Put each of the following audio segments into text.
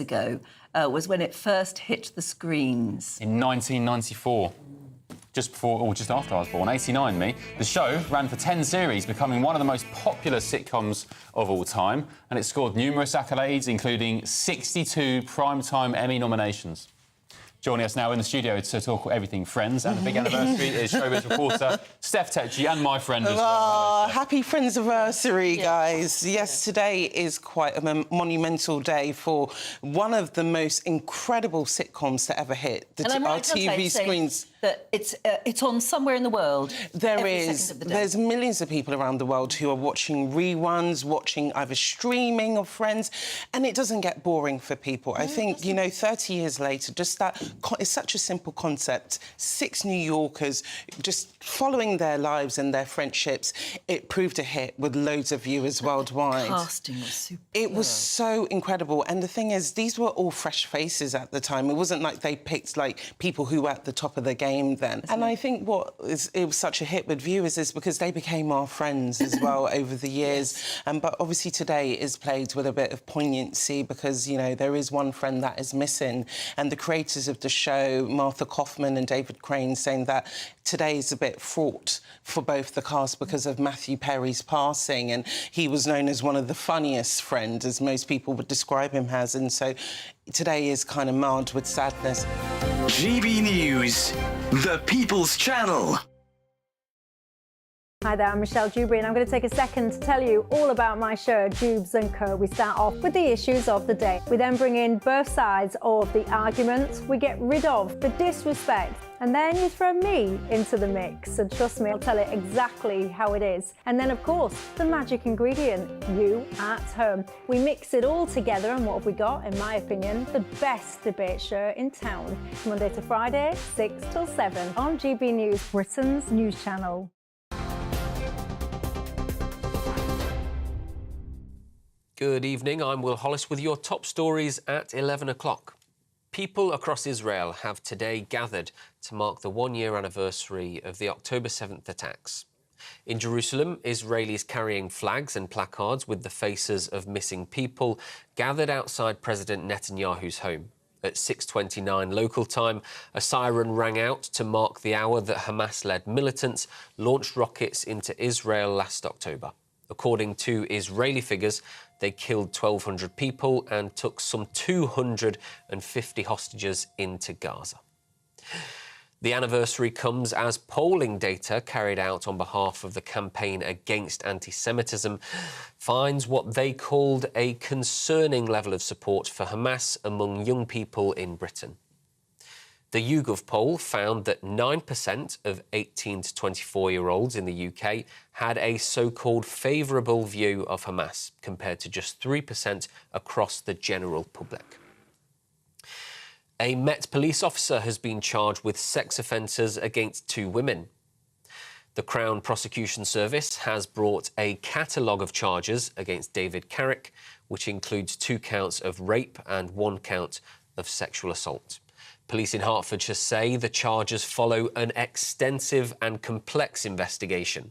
ago was when it first hit the screens. In 1994. Just before, or just after I was born, 89 me. The show ran for 10 series, becoming one of the most popular sitcoms of all time, and it scored numerous accolades, including 62 Primetime Emmy nominations. Joining us now in the studio to talk everything Friends and the big anniversary is showbiz reporter Steph Tetchy and my friend as well. Happy Friends-iversary, guys. Yes, today is quite a monumental day for one of the most incredible sitcoms to ever hit our TV screens. That it's on somewhere in the world. There's millions of people around the world who are watching reruns, watching either streaming of Friends, and it doesn't get boring for people. I think, you know, 30 years later, just that it's such a simple concept. 6 New Yorkers just following their lives and their friendships. It proved a hit with loads of viewers worldwide. The casting was super. It was so incredible, and the thing is, these were all fresh faces at the time. It wasn't like they picked like people who were at the top of the game then. And I think it was such a hit with viewers is because they became our friends as well over the years. But obviously today is played with a bit of poignancy because, you know, there is one friend that is missing. And the creators of the show, Martha Kaufman and David Crane, saying that today is a bit fraught for both the cast because of Matthew Perry's passing, and he was known as one of the funniest friends, as most people would describe him as, and so today is kind of marred with sadness. GB News, the People's Channel. Hi there, I'm Michelle Dewberry and I'm going to take a second to tell you all about my show, Dubes & Co. We start off with the issues of the day. We then bring in both sides of the arguments. We get rid of the disrespect. And then you throw me into the mix. And trust me, I'll tell it exactly how it is. And then, of course, the magic ingredient, you at home. We mix it all together and what have we got, in my opinion, the best debate show in town. Monday to Friday, 6 till 7 on GB News, Britain's news channel. Good evening, I'm Will Hollis with your top stories at 11 o'clock. People across Israel have today gathered to mark the one-year anniversary of the October 7th attacks. In Jerusalem, Israelis carrying flags and placards with the faces of missing people gathered outside President Netanyahu's home. At 6:29 local time, a siren rang out to mark the hour that Hamas-led militants launched rockets into Israel last October. According to Israeli figures, they killed 1,200 people and took some 250 hostages into Gaza. The anniversary comes as polling data carried out on behalf of the Campaign Against Anti-Semitism finds what they called a concerning level of support for Hamas among young people in Britain. The YouGov poll found that 9% of 18 to 24-year-olds in the UK had a so-called favourable view of Hamas, compared to just 3% across the general public. A Met police officer has been charged with sex offences against 2 women. The Crown Prosecution Service has brought a catalogue of charges against David Carrick, which includes 2 counts of rape and 1 count of sexual assault. Police in Hertfordshire say the charges follow an extensive and complex investigation.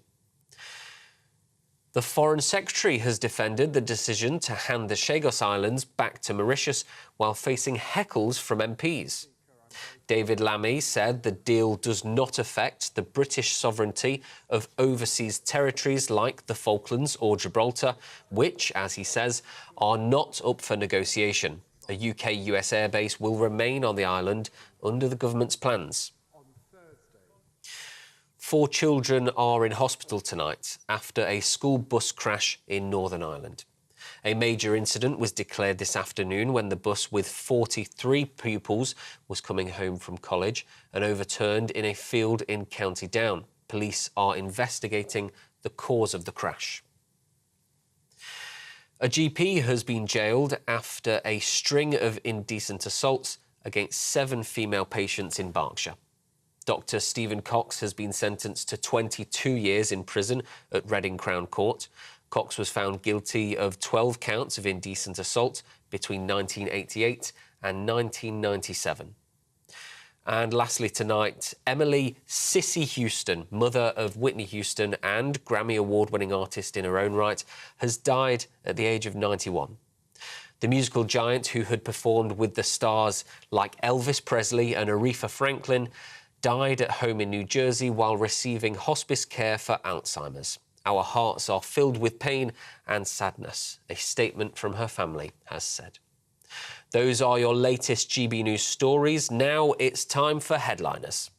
The Foreign Secretary has defended the decision to hand the Chagos Islands back to Mauritius while facing heckles from MPs. David Lammy said the deal does not affect the British sovereignty of overseas territories like the Falklands or Gibraltar, which, as he says, are not up for negotiation. A UK-US airbase will remain on the island under the government's plans. 4 children are in hospital tonight after a school bus crash in Northern Ireland. A major incident was declared this afternoon when the bus with 43 pupils was coming home from college and overturned in a field in County Down. Police are investigating the cause of the crash. A GP has been jailed after a string of indecent assaults against 7 female patients in Berkshire. Dr Stephen Cox has been sentenced to 22 years in prison at Reading Crown Court. Cox was found guilty of 12 counts of indecent assault between 1988 and 1997. And lastly tonight, Emily Cissy Houston, mother of Whitney Houston and Grammy Award-winning artist in her own right, has died at the age of 91. The musical giant, who had performed with the stars like Elvis Presley and Aretha Franklin, died at home in New Jersey while receiving hospice care for Alzheimer's. Our hearts are filled with pain and sadness, a statement from her family has said. Those are your latest GB News stories. Now it's time for Headliners.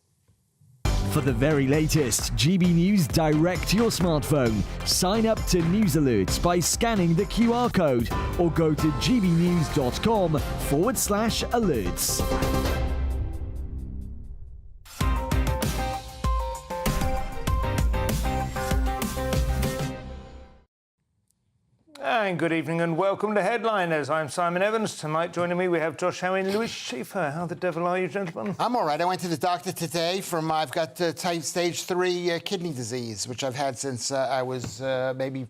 For the very latest GB News direct to your smartphone, sign up to News Alerts by scanning the QR code or go to gbnews.com/alerts. And good evening and welcome to Headliners. I'm Simon Evans. Tonight joining me we have Josh Howe and Louis Schaefer. How the devil are you, gentlemen? I'm all right. I went to the doctor today I've got stage 3 kidney disease, which I've had since I was maybe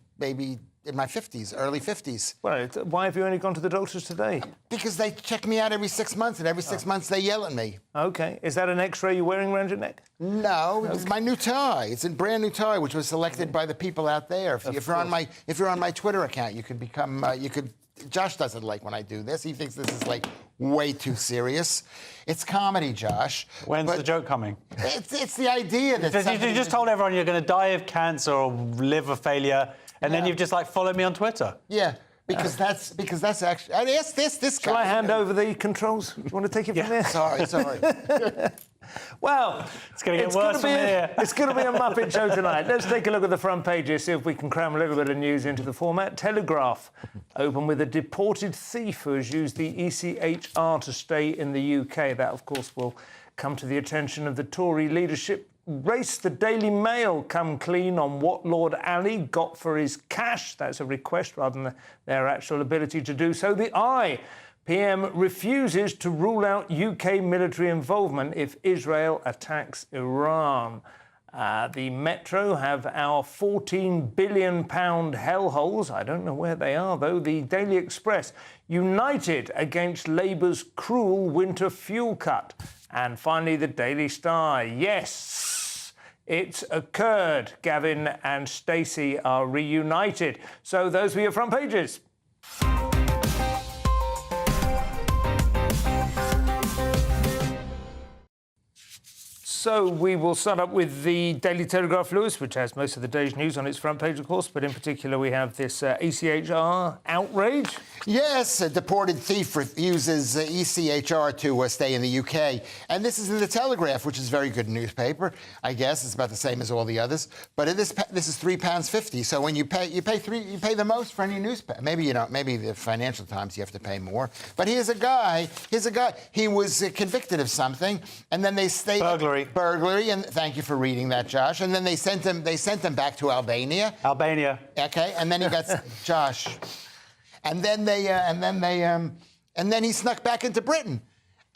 in my 50s, early 50s. Well, why have you only gone to the doctors today? Because they check me out every 6 months, and every 6 months they yell at me. OK. Is that an X-ray you're wearing around your neck? No, it's my new tie. It's a brand new tie, which was selected by the people out there. If you're on my Twitter account, you could become Josh doesn't like when I do this. He thinks this is like way too serious. It's comedy, Josh. When's the joke coming? It's the idea that you just told everyone you're going to die of cancer or liver failure, and then you've just followed me on Twitter. Yeah. Because that's actually. I asked this guy. Shall I hand over the controls? Do you want to take it from there? Sorry. Well, it's going to get worse from here. It's going to be a Muppet show tonight. Let's take a look at the front pages, see if we can cram a little bit of news into the format. Telegraph open with a deported thief who has used the ECHR to stay in the UK. That, of course, will come to the attention of the Tory leadership. Race, the Daily Mail come clean on what Lord Ali got for his cash. That's a request rather than their actual ability to do so. The Eye, PM refuses to rule out UK military involvement if Israel attacks Iran. The Metro have our £14 billion hellholes. I don't know where they are, though. The Daily Express, united against Labour's cruel winter fuel cut. And finally, the Daily Star. Yes, it's occurred. Gavin and Stacey are reunited. So those were your front pages. So we will start up with the Daily Telegraph, Lewis, which has most of the day's news on its front page, of course, but in particular we have this ECHR outrage. Yes, a deported thief refuses ECHR to stay in the UK. And this is in the Telegraph, which is a very good newspaper, I guess. It's about the same as all the others. But this is £3.50. So when you pay the most for any newspaper. Maybe the Financial Times you have to pay more. But here's a guy. He was convicted of something, and then they stayed burglary, and thank you for reading that, Josh. And then they sent him back to Albania. Okay, and then he got Josh. And then he snuck back into Britain.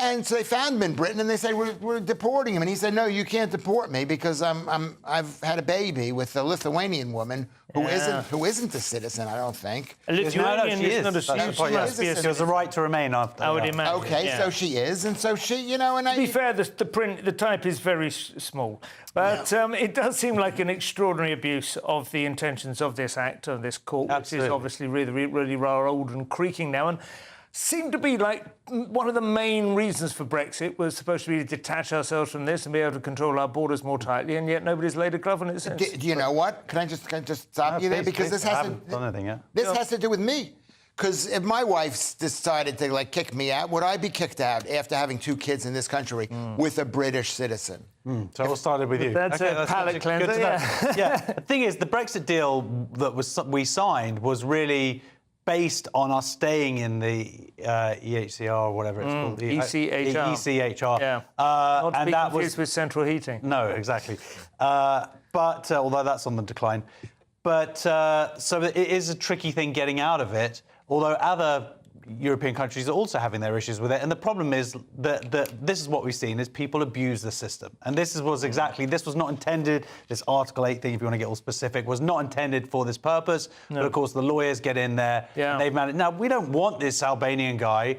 And so they found him in Britain, and they said, we're deporting him. And he said, no, you can't deport me because I've had a baby with a Lithuanian woman who isn't a citizen, I don't think. A Lithuanian she is not a citizen. She has a right to remain after. I would imagine. Okay, yeah. so she is, and so she, and to be fair, the type is very small. But it does seem like an extraordinary abuse of the intentions of this act, of this court, which is obviously really rather old and creaking now. And seemed to be like one of the main reasons for Brexit was supposed to be to detach ourselves from this and be able to control our borders more tightly, and yet nobody's laid a glove on it since. Do you know what? Can I just stop you there? Because this has to do with me. Because if my wife decided to kick me out, would I be kicked out after having 2 kids in this country with a British citizen? So it all started with you. That's a palate cleanser. Yeah. The thing is, the Brexit deal that we signed was really based on us staying in the EHCR or whatever it's called. ECHR. ECHR. Yeah. Not to and be that confused with central heating. No, exactly. But although that's on the decline. But so it is a tricky thing getting out of it, although other European countries are also having their issues with it. And the problem is that this is what we've seen, is people abuse the system. And this was not intended, this Article 8 thing, if you want to get all specific, was not intended for this purpose. No. But, of course, the lawyers get in there. Yeah. And they've managed. Now, we don't want this Albanian guy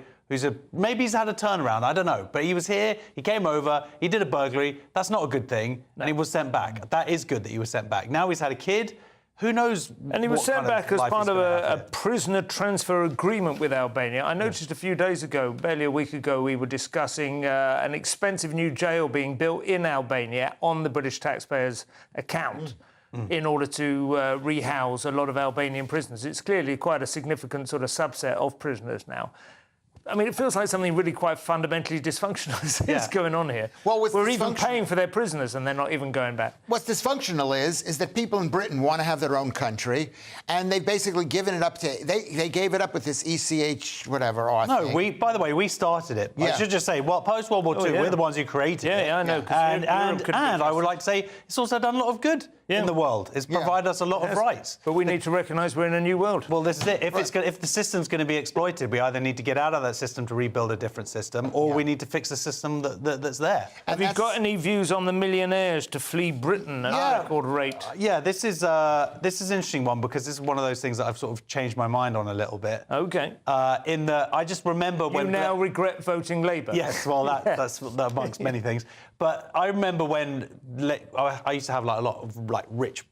maybe he's had a turnaround, I don't know. But he was here, he came over, he did a burglary. That's not a good thing. No. And he was sent back. That is good that he was sent back. Now he's had a kid who knows? And he was what sent kind back as life part he's of gonna have a here. prisoner transfer agreement with Albania. I noticed a few days ago, barely a week ago, we were discussing an expensive new jail being built in Albania on the British taxpayers' account in order to rehouse a lot of Albanian prisoners. It's clearly quite a significant sort of subset of prisoners now. I mean, it feels like something really quite fundamentally dysfunctional is going on here. Well, what's we're even dysfunction- paying for their prisoners and they're not even going back. What's dysfunctional is that people in Britain want to have their own country, and they've basically given it up to... They gave it up with this ECH whatever. No, by the way, we started it. I should just say, well, post-World War II, we're the ones who created it. Yeah, I know. And I would like to say it's also done a lot of good in the world. It's provided us a lot of rights. But we need to recognise we're in a new world. Well, this is it. If the system's going to be exploited, we either need to get out of that system to rebuild a different system, or we need to fix the system that's there. Have you got any views on the millionaires to flee Britain at a record rate? This is an interesting one, because this is one of those things that I've sort of changed my mind on a little bit. OK. I just remember when... You now regret voting Labour? Yes, well, that's amongst many things. But I remember when I used to have a lot of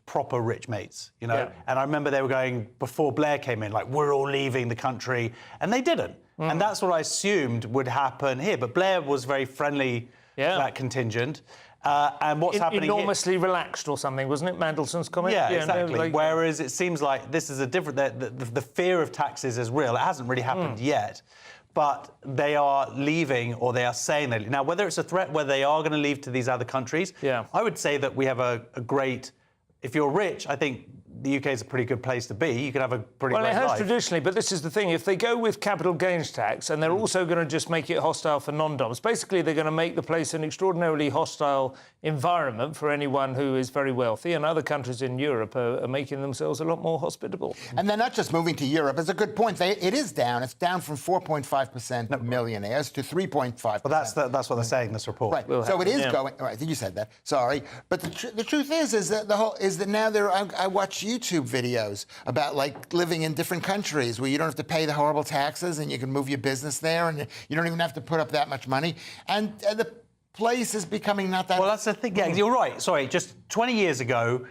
proper rich mates, you know, and I remember they were going, before Blair came in, we're all leaving the country, and they didn't. And that's what I assumed would happen here. But Blair was very friendly to that contingent. And what's happening enormously relaxed or something, wasn't it? Mandelson's comment? Yeah, exactly. Whereas it seems like this is a different... The fear of taxes is real. It hasn't really happened yet. But they are leaving, or they are saying they... Now, whether it's a threat where they are going to leave to these other countries, I would say that we have a great... If you're rich, I think the UK is a pretty good place to be. You can have a pretty great life. Well, it has traditionally, but this is the thing. If they go with capital gains tax, and they're also going to just make it hostile for non-doms, basically they're going to make the place an extraordinarily hostile environment for anyone who is very wealthy, and other countries in Europe are making themselves a lot more hospitable. And they're not just moving to Europe. It's a good point. It is down. It's down from 4.5% millionaires to 3.5%. Well, that's what they're saying in this report. Right. So it is going... All right, I think you said that. Sorry. But the truth is that now I watch YouTube videos about living in different countries where you don't have to pay the horrible taxes and you can move your business there and you don't even have to put up that much money. And the place is becoming not that... Well, that's the thing. Yeah, you're right. Sorry, just 20 years ago,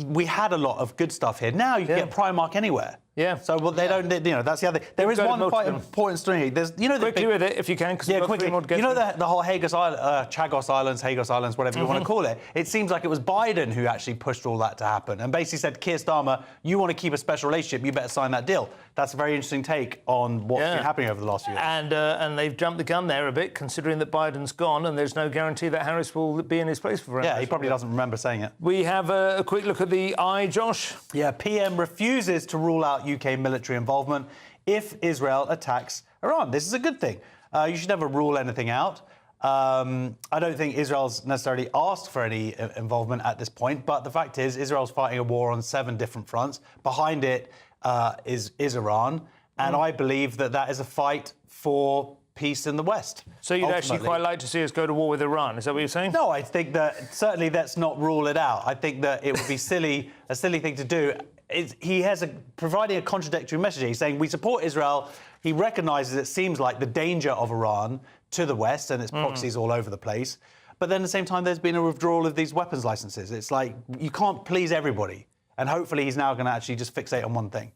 we had a lot of good stuff here. Now you can get Primark anywhere. Yeah. So they don't. That's the other. There is one quite important story. There's quickly with it if you can. Quickly. The whole Chagos Islands, whatever you want to call it. It seems like it was Biden who actually pushed all that to happen and basically said, Keir Starmer, you want to keep a special relationship, you better sign that deal. That's a very interesting take on what's been happening over the last few years. And they've jumped the gun there a bit, considering that Biden's gone and there's no guarantee that Harris will be in his place for forever. Yeah, he probably doesn't remember saying it. We have a quick look at the eye, Josh. Yeah, PM refuses to rule out UK military involvement if Israel attacks Iran. This is a good thing. You should never rule anything out. I don't think Israel's necessarily asked for any involvement at this point, but the fact is Israel's fighting a war on 7 different fronts. Behind it is Iran, and I believe that is a fight for peace in the West. So you'd actually quite like to see us go to war with Iran, is that what you're saying? No, I think that certainly let's not rule it out. I think that it would be a silly thing to do. He has providing a contradictory message. He's saying we support Israel. He recognises it seems like the danger of Iran to the West and its proxies all over the place. But then at the same time, there's been a withdrawal of these weapons licenses. It's like you can't please everybody. And hopefully he's now going to actually just fixate on one thing.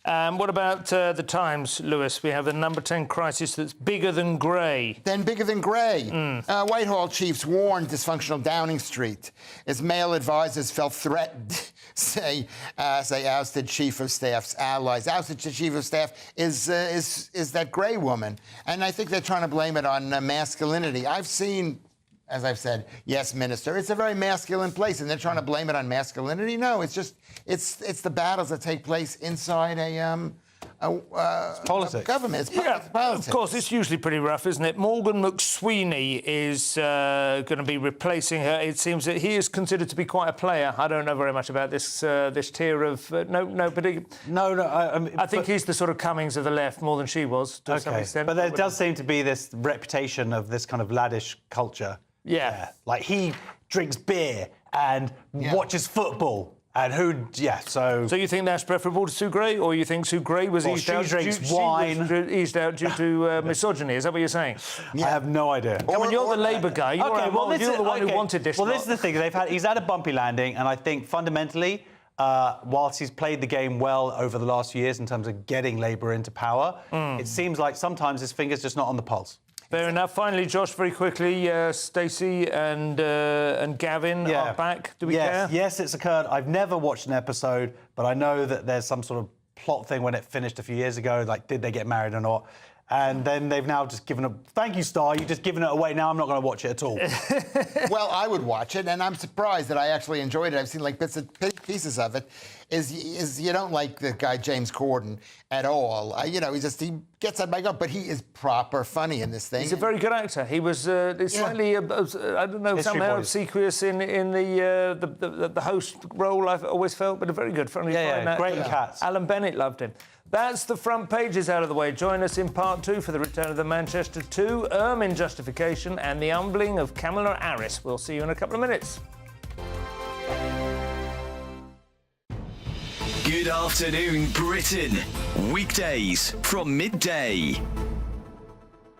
What about the Times, Lewis? We have the number 10 crisis that's bigger than grey. Then bigger than grey. Whitehall chiefs warned dysfunctional Downing Street as male advisors felt threatened, say ousted chief of staff's allies. Ousted chief of staff is that grey woman. And I think they're trying to blame it on masculinity. I've seen... As I've said, yes, minister. It's a very masculine place, and they're trying to blame it on masculinity. No, it's just it's the battles that take place inside politics. Government. It's politics. Of course, it's usually pretty rough, isn't it? Morgan McSweeney is going to be replacing her. It seems that he is considered to be quite a player. I don't know very much about this tier of I think he's the sort of Cummings of the left more than she was to some extent. But there does seem to be this reputation of this kind of laddish culture. Yeah. Like he drinks beer and watches football. And so you think that's preferable to Sue Gray, or you think Sue Gray was eased out? She drinks wine. Eased out due to misogyny. Is that what you're saying? I have no idea. You're the Labour guy. You're the one who wanted this. Well, this is the thing. He's had a bumpy landing, and I think fundamentally, whilst he's played the game well over the last few years in terms of getting Labour into power, it seems like sometimes his finger's just not on the pulse. Fair enough. Finally, Josh, very quickly, Stacey and Gavin are back. Do we care? Yes, it's occurred. I've never watched an episode, but I know that there's some sort of plot thing when it finished a few years ago, like did they get married or not? And then they've now just given it. Thank you, Star. You've just given it away. Now I'm not going to watch it at all. Well, I would watch it, and I'm surprised that I actually enjoyed it. I've seen like bits and pieces of it. Is you don't like the guy James Corden at all? You know, he gets on my gut, but he is proper funny in this thing. He's a very good actor. He was slightly, I don't know, somehow obsequious in the host role. I've always felt, but a very good, funny actor. Great in Cats. Alan Bennett loved him. That's the front pages out of the way. Join us in part 2 for the return of the Manchester 2, Ermine justification, and the humbling of Kamala Harris. We'll see you in a couple of minutes. Good afternoon, Britain. Weekdays from midday.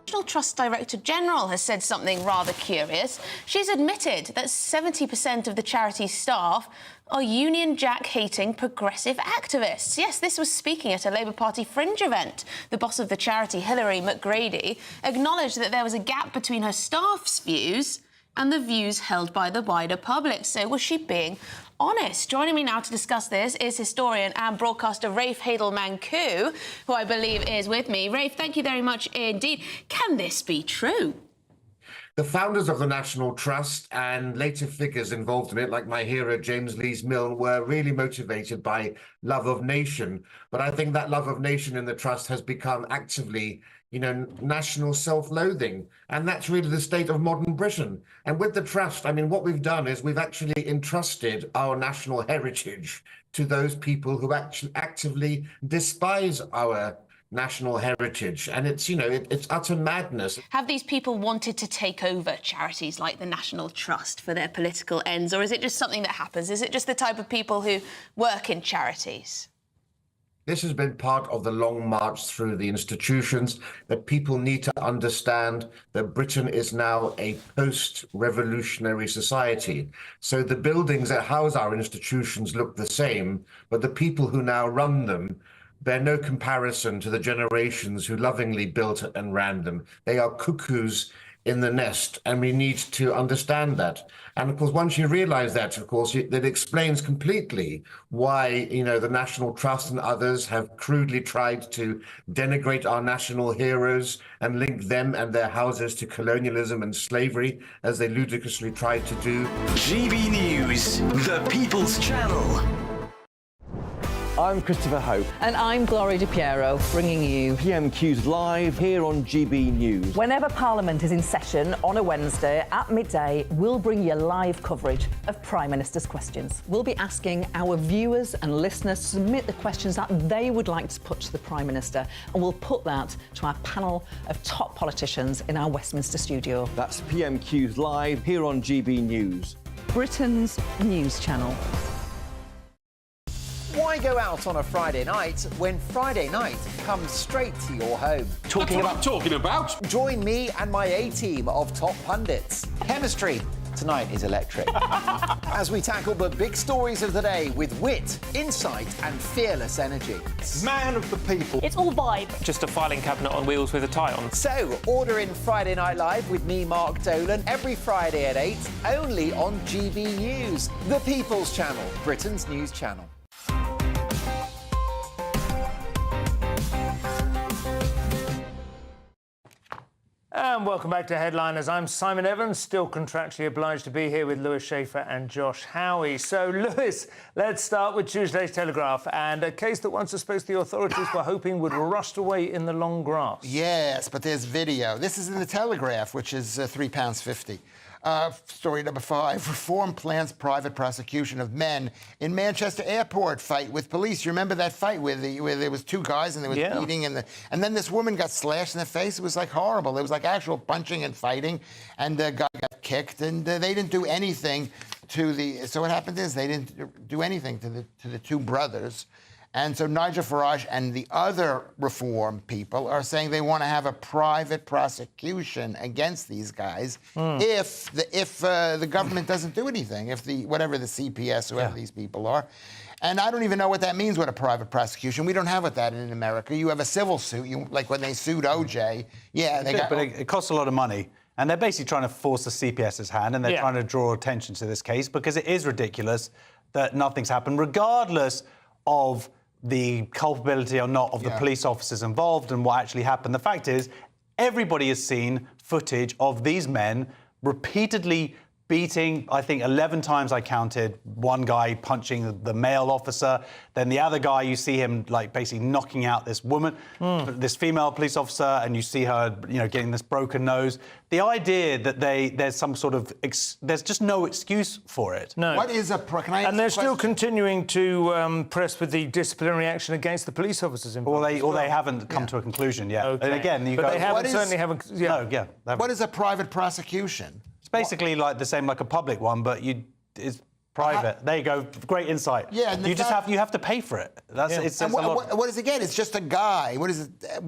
National Trust Director General has said something rather curious. She's admitted that 70% of the charity's staff are Union Jack-hating progressive activists. Yes, this was speaking at a Labour Party fringe event. The boss of the charity, Hilary McGrady, acknowledged that there was a gap between her staff's views and the views held by the wider public. So was she being honest? Joining me now to discuss this is historian and broadcaster Rafe Hadel-Mankoo, who I believe is with me. Rafe, thank you very much indeed. Can this be true? The founders of the National Trust and later figures involved in it, like my hero James Lees-Milne, were really motivated by love of nation. But I think that love of nation in the Trust has become actively, national self-loathing. And that's really the state of modern Britain. And with the Trust, I mean, what we've done is we've actually entrusted our national heritage to those people who actually actively despise our national heritage. And it's, it's utter madness. Have these people wanted to take over charities like the National Trust for their political ends, or is it just something that happens? Is it just the type of people who work in charities? This has been part of the long march through the institutions, that people need to understand that Britain is now a post-revolutionary society. So the buildings that house our institutions look the same, but the people who now run them bear no comparison to the generations who lovingly built and ran them. They are cuckoos in the nest, and we need to understand that. And of course, once you realize that, of course, that explains completely why, the National Trust and others have crudely tried to denigrate our national heroes and link them and their houses to colonialism and slavery, as they ludicrously tried to do. GB News, the People's Channel. I'm Christopher Hope. And I'm Gloria Di Piero, bringing you PMQ's live here on GB News. Whenever Parliament is in session on a Wednesday at midday, we'll bring you live coverage of Prime Minister's questions. We'll be asking our viewers and listeners to submit the questions that they would like to put to the Prime Minister, and we'll put that to our panel of top politicians in our Westminster studio. That's PMQ's live here on GB News, Britain's news channel. Why go out on a Friday night when Friday night comes straight to your home? Talking about? Join me and my A-team of top pundits. Chemistry tonight is electric. As we tackle the big stories of the day with wit, insight and fearless energy. Man of the people. It's all vibe. Just a filing cabinet on wheels with a tie on. So, order in Friday Night Live with me, Mark Dolan, every Friday at 8, only on GB News, the People's Channel, Britain's news channel. And welcome back to Headliners. I'm Simon Evans, still contractually obliged to be here with Lewis Schaefer and Josh Howie. So, Lewis, let's start with Tuesday's Telegraph and a case that once I suppose the authorities were hoping would rust away in the long grass. Yes, but there's video. This is in the Telegraph, which is £3.50. Story number 5, Reform plans private prosecution of men in Manchester airport fight with police. You remember that fight where there was two guys and there was beating and then this woman got slashed in the face. It was like horrible. It was like actual punching and fighting, and the guy got kicked, and they didn't do anything to the. So what happened is they didn't do anything to the two brothers. And so Nigel Farage and the other Reform people are saying they want to have a private prosecution against these guys if the government doesn't do anything, if whatever the CPS, whoever these people are. And I don't even know what that means with a private prosecution. We don't have that in America. You have a civil suit. Like when they sued OJ. Yeah, they got... But it costs a lot of money. And they're basically trying to force the CPS's hand, and they're trying to draw attention to this case because it is ridiculous that nothing's happened, regardless of the culpability or not of the police officers involved and what actually happened. The fact is, everybody has seen footage of these men repeatedly beating, I think 11 times I counted, one guy punching the male officer, then the other guy, you see him like basically knocking out this woman, this female police officer, and you see her, you know, getting this broken nose. The idea that there's some sort of, there's just no excuse for it. No. What is a... Can I and they're still continuing to press with the disciplinary action against the police officers involved. Or they haven't come to a conclusion yet. Okay. And again, you but go... they haven't, certainly haven't... Yeah. No, yeah. What is a private prosecution? It's basically like the same like a public one, but it's private. There you go. Great insight. Yeah, and you have to pay for it. That's it's and what does it get? It's just a guy. What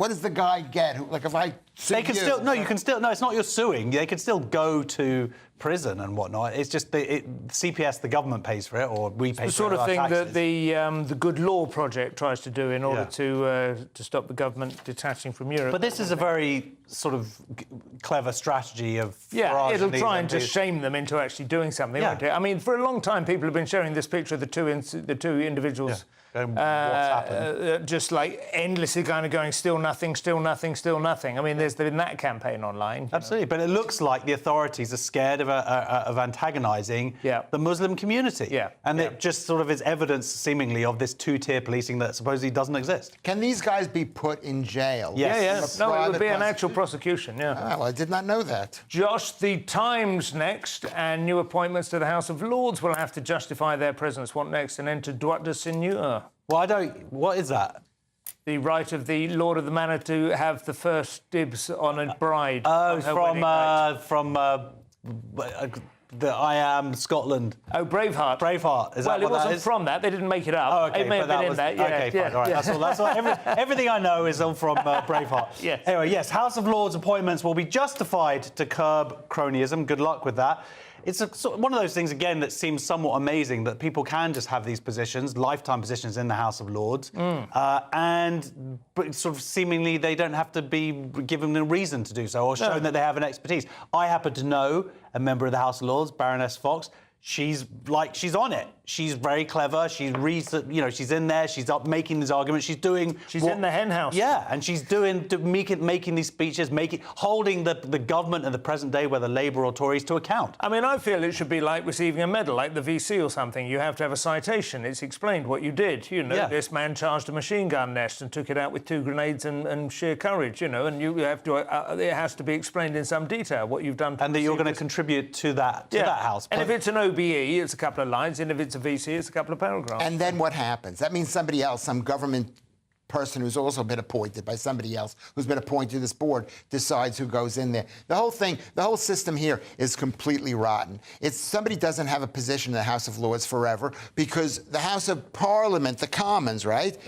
does the guy get? Like if I sue they can you, still you can still it's not you're suing. They can still go to prison and whatnot. It's just the CPS, the government pays for it, or we pay for it. The sort of thing that the Good Law Project tries to do in order to stop the government detaching from Europe. But this is a very sort of clever strategy of it'll try and just shame them into actually doing something. Won't it? I mean, for a long time, people have been showing this picture of the two individuals. What's happened? Just like endlessly kind of going, still nothing, still nothing, still nothing. I mean, there's been that campaign online. Absolutely, but it looks like the authorities are scared of antagonising the Muslim community. Yeah. And it just sort of is evidence, seemingly, of this two-tier policing that supposedly doesn't exist. Can these guys be put in jail? Yes. No, it would be an actual prosecution, well, I did not know that. Josh, the Times next, and new appointments to the House of Lords will have to justify their presence. What next? An end to droit de seigneur. Well, what is that? The right of the Lord of the Manor to have the first dibs on a bride. From the I Am Scotland. Oh, Braveheart. Braveheart. Is that it what that wasn't is? from that. They didn't make it up. Oh, okay. It may have been in that. Yeah, okay, fine. All right. That's all. Everything I know is all from Braveheart. Yes. Anyway, yes. House of Lords appointments will be justified to curb cronyism. Good luck with that. It's one of those things, again, that seems somewhat amazing that people can just have these positions, lifetime positions in the House of Lords, and sort of seemingly they don't have to be given a reason to do so or shown that they have an expertise. I happen to know a member of the House of Lords, Baroness Fox. She's on it. She's very clever. She's in there. She's up making these arguments. She's in the hen house. Yeah, and she's making these speeches, holding the government in the present day, whether Labour or Tories, to account. I mean, I feel it should be like receiving a medal, like the VC or something. You have to have a citation. It's explained what you did. You know, this man charged a machine gun nest and took it out with 2 grenades and sheer courage. You know, and you have to. It has to be explained in some detail what you've done. And that you're going to contribute to that house. And if it's an OBE, it's a couple of lines, and if it's a VC, it's a couple of paragraphs. And then what happens? That means somebody else, some government person who's also been appointed by somebody else who's been appointed to this board decides who goes in there. The whole system here is completely rotten. Somebody doesn't have a position in the House of Lords forever because the House of Parliament, the Commons, right?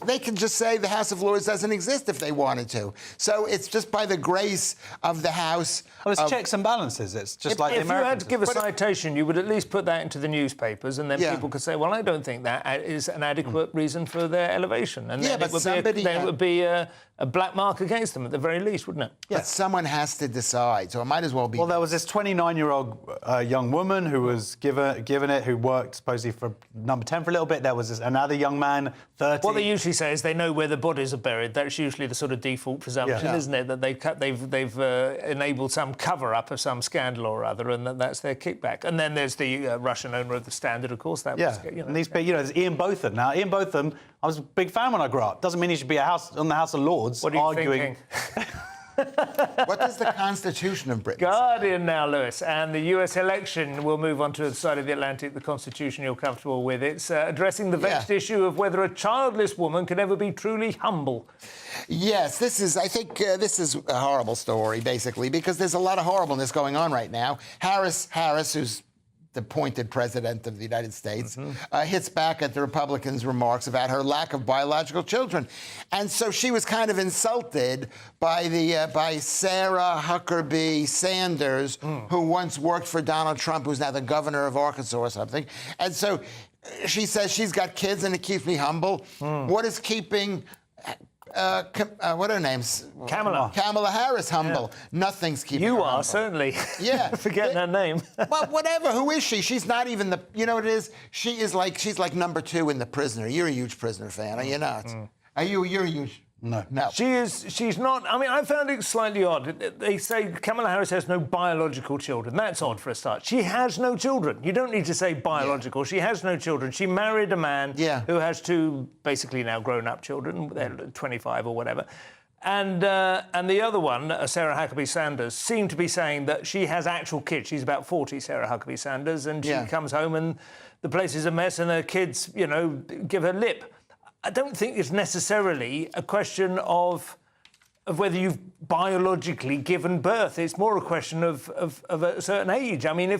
They can just say the House of Lords doesn't exist if they wanted to. So it's just by the grace of the House. Well, it's checks and balances. It's just like the Americans. If you had to give a citation, you would at least put that into the newspapers, and then people could say, well, I don't think that is an adequate reason for their elevation. And then it would be a black mark against them at the very least, wouldn't it? Yeah. But someone has to decide, so it might as well be... Well, there was this 29-year-old young woman who was given it, who worked supposedly for number 10 for a little bit. There was another young man, 30... What they usually say is they know where the bodies are buried. That's usually the sort of default presumption, isn't it? That they've enabled some cover-up of some scandal or other, and that's their kickback. And then there's the Russian owner of the Standard, of course. That was, and these people, there's Ian Botham. Now, Ian Botham, I was a big fan when I grew up. Doesn't mean he should be on the House of Lords what are you arguing. What does the Constitution of Britain Guardian now, Lewis, and the US election will move on to the side of the Atlantic, the Constitution you're comfortable with. It's addressing the vexed issue of whether a childless woman can ever be truly humble. Yes, I think this is a horrible story, basically, because there's a lot of horribleness going on right now. Harris, who's the appointed president of the United States, hits back at the Republicans' remarks about her lack of biological children. And so she was kind of insulted by Sarah Huckabee Sanders, who once worked for Donald Trump, who's now the governor of Arkansas or something. And so she says she's got kids and it keeps me humble. What is keeping... what are her names? Kamala Harris humble. Yeah. Nothing's keeping her humble. Certainly. Yeah. Forgetting her name. Well, whatever. Who is she? She's not even the... You know what it is? She's like number 2 in The Prisoner. You're a huge Prisoner fan, are you not? Are you? You're a huge... No. She's not... I mean, I found it slightly odd. They say Kamala Harris has no biological children. That's odd for a start. She has no children. You don't need to say biological. Yeah. She has no children. She married a man who has 2 basically now grown-up children. They're 25 or whatever. And the other one, Sarah Huckabee Sanders, seemed to be saying that she has actual kids. She's about 40, Sarah Huckabee Sanders, and she comes home and the place is a mess and her kids, you know, give her lip. I don't think it's necessarily a question of whether you've biologically given birth. It's more a question of a certain age. I mean,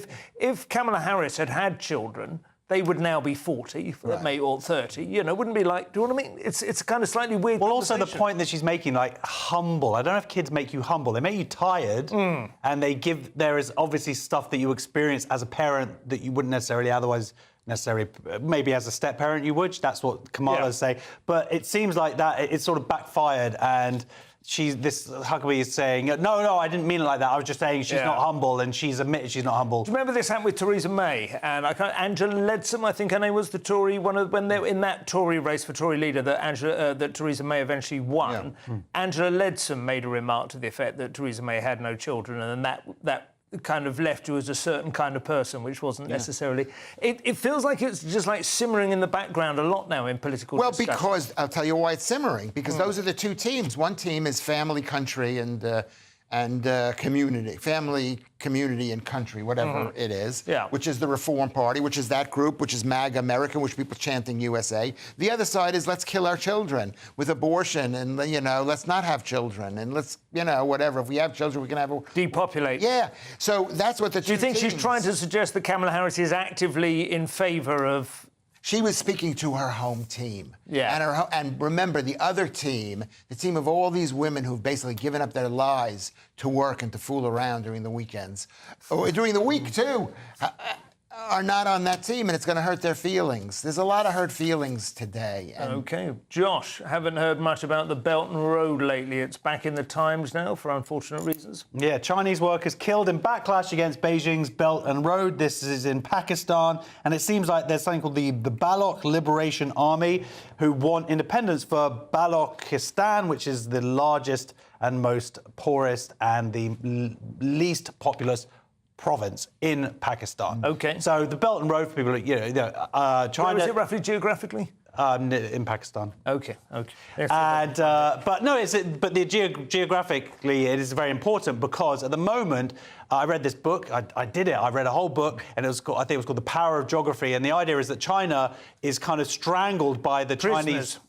if Kamala Harris had children, they would now be 40, or 30. You know, wouldn't be like... Do you know what I mean? It's kind of slightly weird. Well, also the point that she's making, like, humble. I don't know if kids make you humble. They make you tired, and they give... There is obviously stuff that you experience as a parent that you wouldn't necessarily otherwise... maybe as a step-parent you would. That's what Kamala's say. But it seems like that it's sort of backfired, and this Huckabee is saying, no, I didn't mean it like that. I was just saying she's not humble, and she's admitted she's not humble. Do you remember this happened with Theresa May? And Angela Leadsom, I think her name was, the Tory, when they were in that Tory race for Tory leader that Theresa May eventually won. Yeah. Angela Leadsom made a remark to the effect that Theresa May had no children, and then that kind of left you as a certain kind of person, which wasn't necessarily... It feels like it's just like simmering in the background a lot now in political discussion. Well, because... I'll tell you why it's simmering. Because those are the 2 teams. One team is family, country, and community. Family, community, and country, whatever it is. Yeah. Which is the Reform Party, which is that group, which is MAGA American, which people chanting USA. The other side is let's kill our children with abortion, and, you know, let's not have children, and let's, you know, whatever. If we have children, we can have... Depopulate. Yeah. So that's what the 2 Do you think teams... she's trying to suggest that Kamala Harris is actively in favour of... She was speaking to her home team. Yeah. And remember, the other team, the team of all these women who've basically given up their lives to work and to fool around during the weekends, or during the week, too, are not on that team, and it's going to hurt their feelings. There's a lot of hurt feelings today. OK. Josh, haven't heard much about the Belt and Road lately. It's back in the Times now, for unfortunate reasons. Yeah, Chinese workers killed in backlash against Beijing's Belt and Road. This is in Pakistan, and it seems like there's something called the Baloch Liberation Army, who want independence for Balochistan, which is the largest and most poorest and the least populous province in Pakistan. OK. So the Belt and Road, for people, China... Where is it roughly geographically? In Pakistan. OK. And but geographically, it is very important because at the moment, I read this book. I read a whole book, and I think it was called The Power of Geography. And the idea is that China is kind of strangled by the Chinese.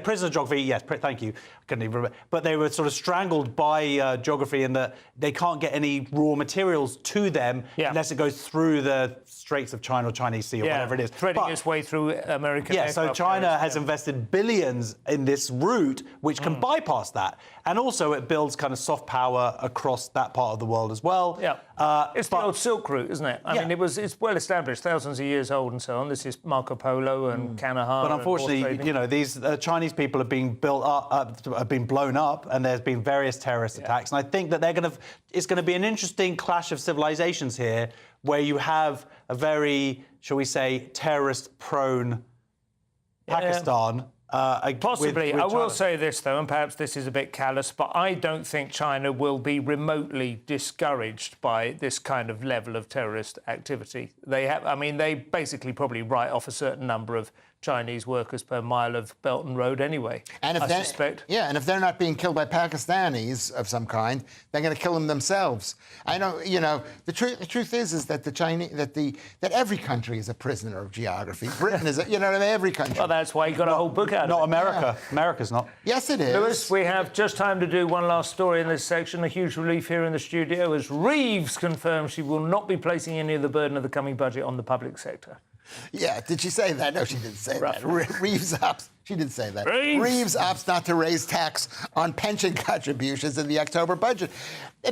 Prisoner geography, yes, thank you. I couldn't even remember. But they were sort of strangled by geography in that they can't get any raw materials to them unless it goes through the Straits of China or Chinese Sea or whatever it is. Threading its way through American aircraft. So China has invested billions in this route, which can bypass that. And also it builds kind of soft power across that part of the world as well. Yeah. It's the old Silk Route, isn't it? I mean, it's well established, thousands of years old and so on. This is Marco Polo and Kandahar. But unfortunately, you know, these Chinese people have been have been blown up, and there's been various terrorist attacks. And I think that it's going to be an interesting clash of civilizations here, where you have a very, shall we say, terrorist-prone Pakistan. Possibly. I will say this, though, and perhaps this is a bit callous, but I don't think China will be remotely discouraged by this kind of level of terrorist activity. They basically probably write off a certain number of Chinese workers per mile of Belt and Road anyway, and I suspect. Yeah, and if they're not being killed by Pakistanis of some kind, they're going to kill them themselves. I know, you know, the truth is that that every country is a prisoner of geography. Britain is, every country. Well, that's why you got a whole book out of it. Not America. Yeah. America's not. Yes, it is. Lewis, we have just time to do one last story in this section. A huge relief here in the studio as Reeves confirms she will not be placing any of the burden of the coming budget on the public sector. Yeah, did she say that? No, she didn't say that. Reeves opts. She didn't say that. Reeves opts not to raise tax on pension contributions in the October budget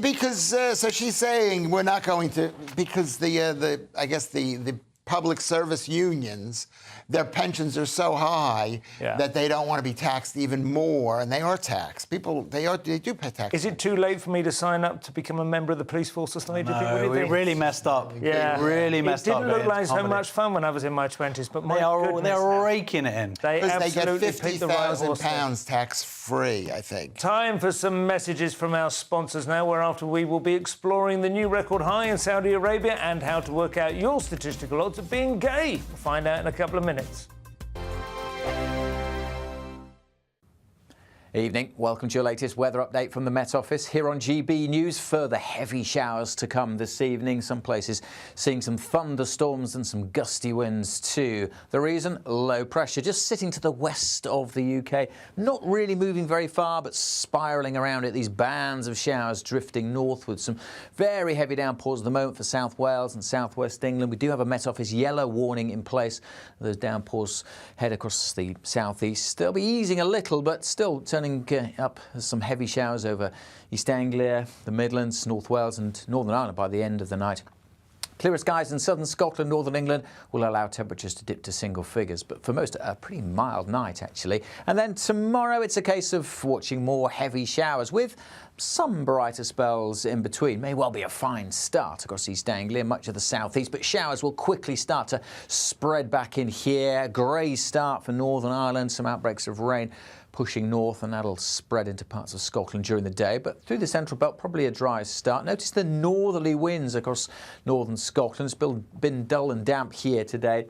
because so she's saying we're not going to because the public service unions, their pensions are so high that they don't want to be taxed even more, and they are taxed. People, they do pay tax. Is it too late for me to sign up to become a member of the police force or something? No, we really messed up. Yeah, really messed up. It didn't look like so much fun when I was in my 20s, but my goodness, they're raking it in. They Because they absolutely get picked the right horse. £50,000 tax-free, I think. Time for some messages from our sponsors now, whereafter we will be exploring the new record high in Saudi Arabia and how to work out your statistical odds of being gay. We'll find out in a couple of minutes. Evening. Welcome to your latest weather update from the Met Office. Here on GB News, further heavy showers to come this evening. Some places seeing some thunderstorms and some gusty winds too. The reason? Low pressure just sitting to the west of the UK. Not really moving very far, but spiralling around it. These bands of showers drifting northwards. Some very heavy downpours at the moment for South Wales and South West England. We do have a Met Office yellow warning in place. Those downpours head across the southeast. They'll be easing a little, but still turning up some heavy showers over East Anglia, the Midlands, North Wales and Northern Ireland by the end of the night. Clearer skies in southern Scotland, northern England will allow temperatures to dip to single figures, but for most a pretty mild night actually. And then tomorrow it's a case of watching more heavy showers with some brighter spells in between. May well be a fine start across East Anglia, much of the southeast, but showers will quickly start to spread back in here. Grey start for Northern Ireland, some outbreaks of rain pushing north, and that'll spread into parts of Scotland during the day. But through the central belt, probably a dry start. Notice the northerly winds across northern Scotland. It's been dull and damp here today.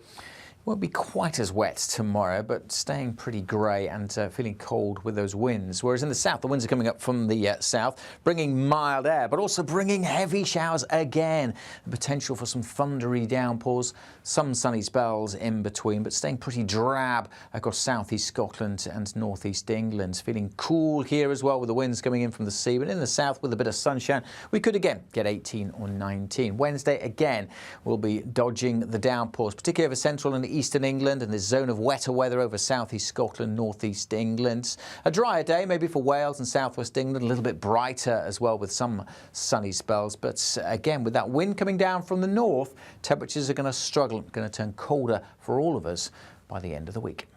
Won't be quite as wet tomorrow, but staying pretty grey and feeling cold with those winds. Whereas in the south, the winds are coming up from the south, bringing mild air, but also bringing heavy showers again. The potential for some thundery downpours, some sunny spells in between, but staying pretty drab across southeast Scotland and northeast England. Feeling cool here as well with the winds coming in from the sea, but in the south with a bit of sunshine, we could again get 18 or 19. Wednesday again, we'll be dodging the downpours, particularly over central and eastern England, and this zone of wetter weather over southeast Scotland, northeast England. A drier day maybe for Wales and southwest England, a little bit brighter as well with some sunny spells. But again, with that wind coming down from the north, temperatures are going to struggle, going to turn colder for all of us by the end of the week.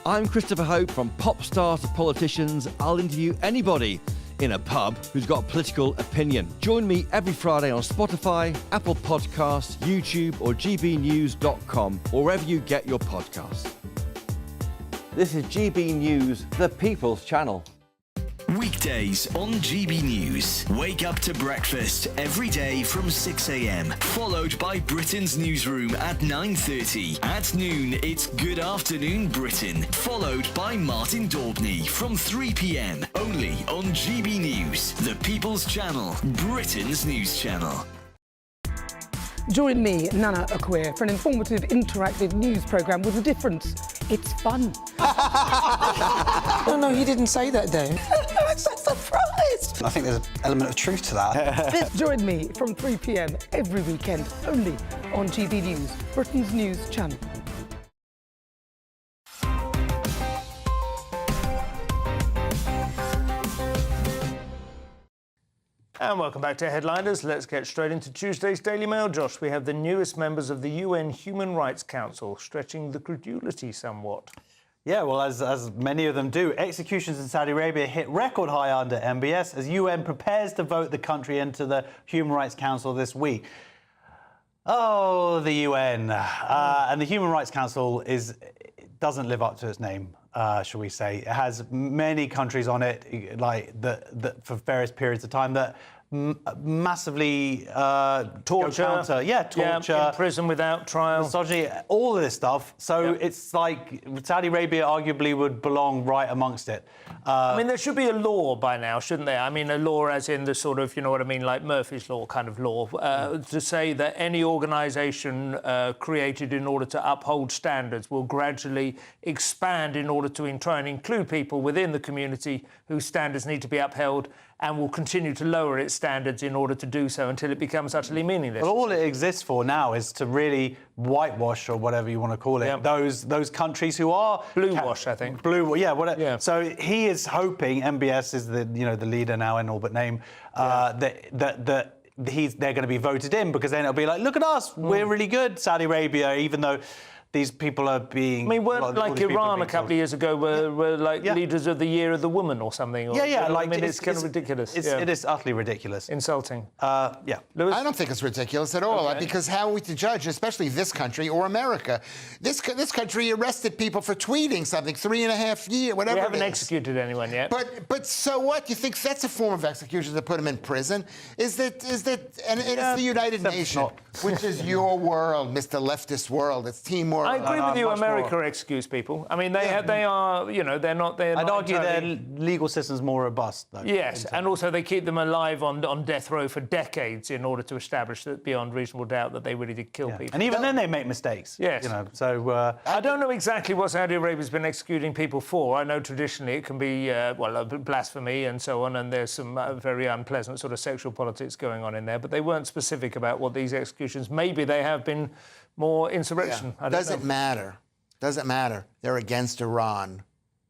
I'm Christopher Hope. From pop stars to politicians, I'll interview anybody in a pub who's got a political opinion. Join me every Friday on Spotify, Apple Podcasts, YouTube or gbnews.com, or wherever you get your podcasts. This is GB News, the People's Channel. Weekdays on GB News. Wake up to breakfast every day from 6 a.m. Followed by Britain's newsroom at 9:30. At noon, it's Good Afternoon Britain. Followed by Martin Daubney from 3 p.m. Only on GB News, the People's Channel, Britain's news channel. Join me, Nana Akwe, for an informative, interactive news programme with a difference. It's fun. No, he didn't say that, Dave. I'm so surprised. I think there's an element of truth to that. Join me from 3 p.m. every weekend, only on GB News, Britain's news channel. And welcome back to Headliners. Let's get straight into Tuesday's Daily Mail. Josh, we have the newest members of the UN Human Rights Council, stretching the credulity somewhat. Yeah, well, as many of them do, executions in Saudi Arabia hit record high under MBS as UN prepares to vote the country into the Human Rights Council this week. Oh, the UN. And the Human Rights Council doesn't live up to its name. Shall we say? It has many countries on it, like that for various periods of time that massively torture, in prison without trial, misogyny, all of this stuff. So it's like Saudi Arabia arguably would belong right amongst it. I mean, there should be a law by now, shouldn't there? I mean, a law as in the sort of, you know what I mean, like Murphy's Law kind of law, to say that any organisation created in order to uphold standards will gradually expand in order to try and include people within the community whose standards need to be upheld, and will continue to lower its standards in order to do so until it becomes utterly meaningless. Well, all it exists for now is to really whitewash, or whatever you want to call it, those countries who are blue wash, I think. Whatever. Yeah. So he is hoping, MBS is the leader now in all but name, that they're going to be voted in, because then it'll be like, look at us, we're really good, Saudi Arabia, even though these people are being... I mean, weren't like Iran a couple of years ago were like leaders of the Year of the Woman or something? Or, I mean, it's kind of ridiculous. It is utterly ridiculous. Insulting. Lewis? I don't think it's ridiculous at all, because how are we to judge, especially this country or America? This country arrested people for tweeting something 3.5 years, whatever. We haven't executed anyone yet. But so what? You think that's a form of execution to put them in prison? Is that and it's the United Nations, which is your world, Mr. Leftist world. It's teamwork. I agree with you. America executes people. I mean, they are, you know, they're not. I'd argue their legal system's more robust, though. Yes, and also they keep them alive on death row for decades in order to establish that beyond reasonable doubt that they really did kill people. And even then they make mistakes. Yes. You know, so... I don't know exactly what Saudi Arabia's been executing people for. I know traditionally it can be, blasphemy and so on, and there's some very unpleasant sort of sexual politics going on in there, but they weren't specific about what these executions... Maybe they have been more insurrection. Yeah. Doesn't matter. Doesn't matter. They're against Iran.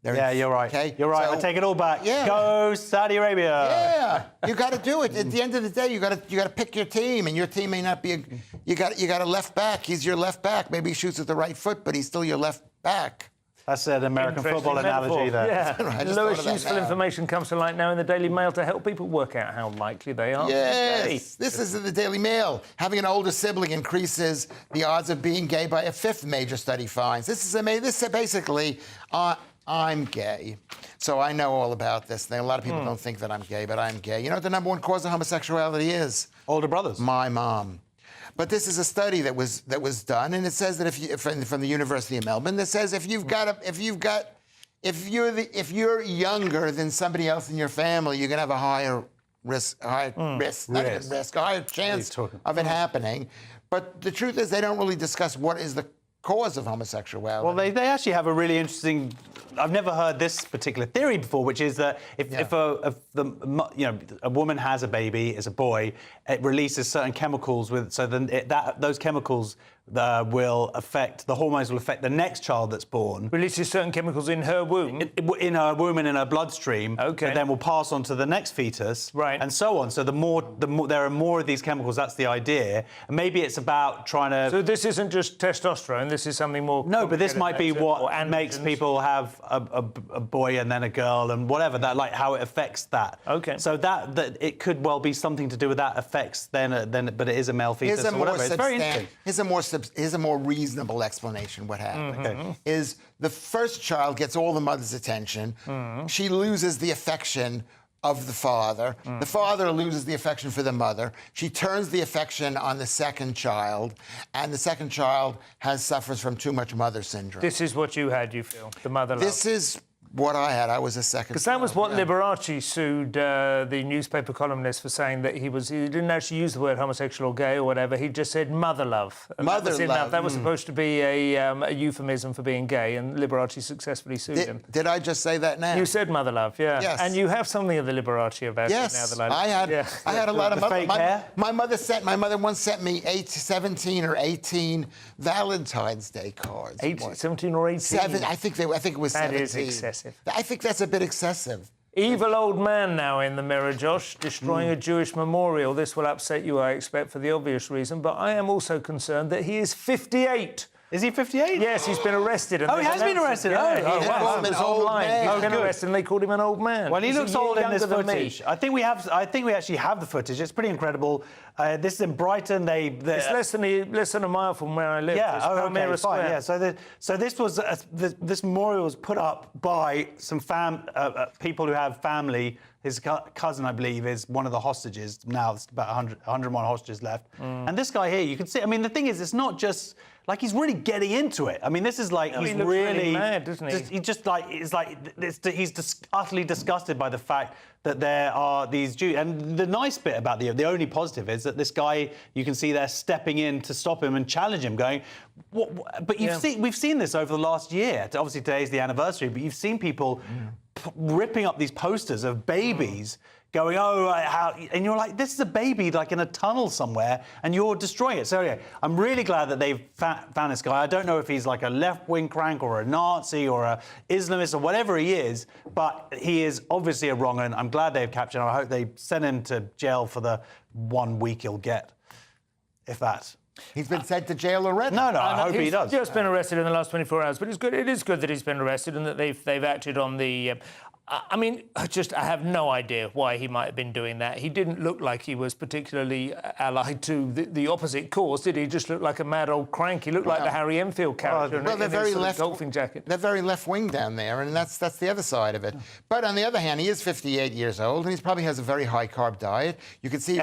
You're right. Okay? You're right. I take it all back. Yeah. Go Saudi Arabia. Yeah, you got to do it. At the end of the day, you got to pick your team, and your team may not be. You got a left back. He's your left back. Maybe he shoots with the right foot, but he's still your left back. That's an American football analogy there. Yeah. Right, Lewis, useful information comes to light now in the Daily Mail to help people work out how likely they are. Yes, this is in the Daily Mail. Having an older sibling increases the odds of being gay by a fifth, major study finds. This is basically, I'm gay, so I know all about this thing. A lot of people don't think that I'm gay, but I'm gay. You know what the number one cause of homosexuality is? Older brothers. My mom. But this is a study that was done, and it says that from the University of Melbourne, that says if you're younger than somebody else in your family, you're gonna have a higher higher chance of it happening. But the truth is, they don't really discuss what is the cause of homosexuality. Well, they actually have a really interesting... I've never heard this particular theory before, which is that if a woman has a baby, is a boy, it releases certain chemicals those chemicals will affect the hormones will affect the next child that's born. Releases certain chemicals in her womb. In her womb and in her bloodstream. Okay. That then will pass on to the next fetus. Right. And so on. So the more there are more of these chemicals, that's the idea. And maybe it's about trying to... So this isn't just testosterone. This is something more... No, but this might be what makes people have a boy and then a girl and whatever, that, like, how it affects that. Okay. So that it could well be something to do with that affects then but it is a male fetus or whatever. It's very interesting. Here's a more reasonable explanation what happened. Is the first child gets all the mother's attention. She loses the affection of the father. The father loses the affection for the mother. She turns the affection on the second child, and the second child suffers from too much mother syndrome. This is what you had, you feel, the mother love. This is what I had. I was a second. Because that was what Liberace sued the newspaper columnist for, saying that he didn't actually use the word homosexual or gay or whatever. He just said mother love. Mother love. That was supposed to be a euphemism for being gay, and Liberace successfully sued him. Did I just say that now? You said mother love, yeah. Yes. And you have something of the Liberace about yes. it now that I had a lot of fake hair. My mother once sent me 17 or 18 Valentine's Day cards. 17 or 18? I think it was 17. That is excessive. I think that's a bit excessive. Evil old man now in the Mirror, Josh, destroying a Jewish memorial. This will upset you, I expect, for the obvious reason, but I am also concerned that he is 58. Is he 58? Yes, he's been arrested. Oh, he has been arrested? Yeah. Oh, wow. An old man. He's been arrested and they called him an old man. Well, he looks old in this younger than me. footage. I think we actually have the footage. It's pretty incredible. This is in Brighton. It's less than a mile from where I live. Yeah, okay, fine. Yeah, so this memorial was put up by some people who have family. His cousin, I believe, is one of the hostages. Now there's about 101 hostages left. And this guy here, you can see. I mean, the thing is, it's not just like he's really getting into it. I mean, this is like he looks really mad, doesn't he? He's utterly disgusted by the fact that there are these Jews. And the nice bit about the only positive is that this guy, you can see they're stepping in to stop him and challenge him, going, what? But we've seen this over the last year. Obviously, today's the anniversary, but you've seen people ripping up these posters of babies going, how... And you're like, this is a baby, like, in a tunnel somewhere, and you're destroying it. So, yeah, I'm really glad that they've found this guy. I don't know if he's, like, a left-wing crank or a Nazi or a Islamist or whatever he is, but he is obviously a wrong un. I'm glad they've captured him. I hope they send him to jail for the 1 week he'll get, if that. He's been sent to jail already. No, I hope he does. He's just been arrested in the last 24 hours, but it's good. It is good that he's been arrested and that they've acted on the... I mean, I have no idea why he might have been doing that. He didn't look like he was particularly allied to the opposite cause, did he? He just looked like a mad old crank. He looked like the Harry Enfield character Well, they're in very his golfing jacket. They're very left-wing down there, and that's the other side of it. But on the other hand, he is 58 years old, and he probably has a very high-carb diet. You can see he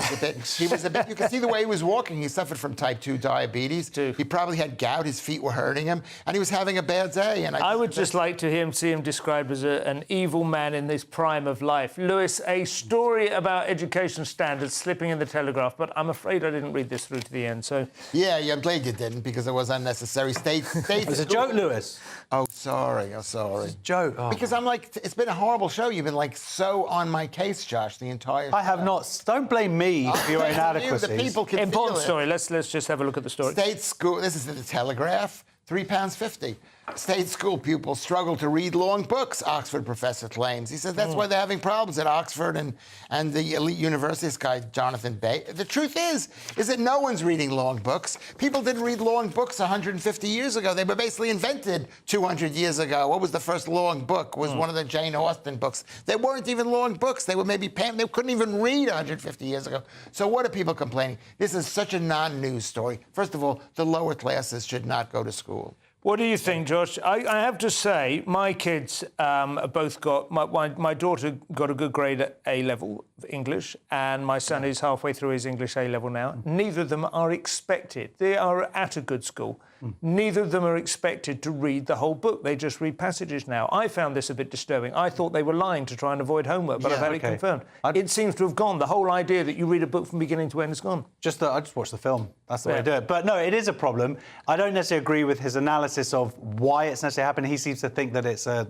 was a bit. You can see the way he was walking. He suffered from type 2 diabetes. He probably had gout. His feet were hurting him, and he was having a bad day. And I would just like to see him described as an evil man in this prime of life. Lewis, a story about education standards slipping in the Telegraph, but I'm afraid I didn't read this through to the end, so... Yeah, I'm glad you didn't, because it was unnecessary. It was a joke, Lewis. Oh, sorry. It's a joke. Oh. Because I'm like, it's been a horrible show. You've been, like, so on my case, Josh, the entire show. I have not. Don't blame me for your inadequacies. The people can Important feel story. Let's just have a look at the story. State school... This is in the Telegraph. £3.50. State school pupils struggle to read long books, Oxford professor claims. He says that's why they're having problems at Oxford and the elite university, this guy, Jonathan Bay. The truth is that no one's reading long books. People didn't read long books 150 years ago. They were basically invented 200 years ago. What was the first long book? Was one of the Jane Austen books. They weren't even long books. They were maybe they couldn't even read 150 years ago. So what are people complaining? This is such a non-news story. First of all, the lower classes should not go to school. What do you think, Josh? I have to say, my kids both got... My daughter got a good grade at A-level English, and my son is halfway through his English A-level now. Neither of them are expected. They are at a good school. Neither of them are expected to read the whole book. They just read passages now. I found this a bit disturbing. I thought they were lying to try and avoid homework, but I've had it confirmed. It seems to have gone. The whole idea that you read a book from beginning to end is gone. I just watched the film. That's the way to do it. But no, it is a problem. I don't necessarily agree with his analysis of why it's necessarily happening. He seems to think that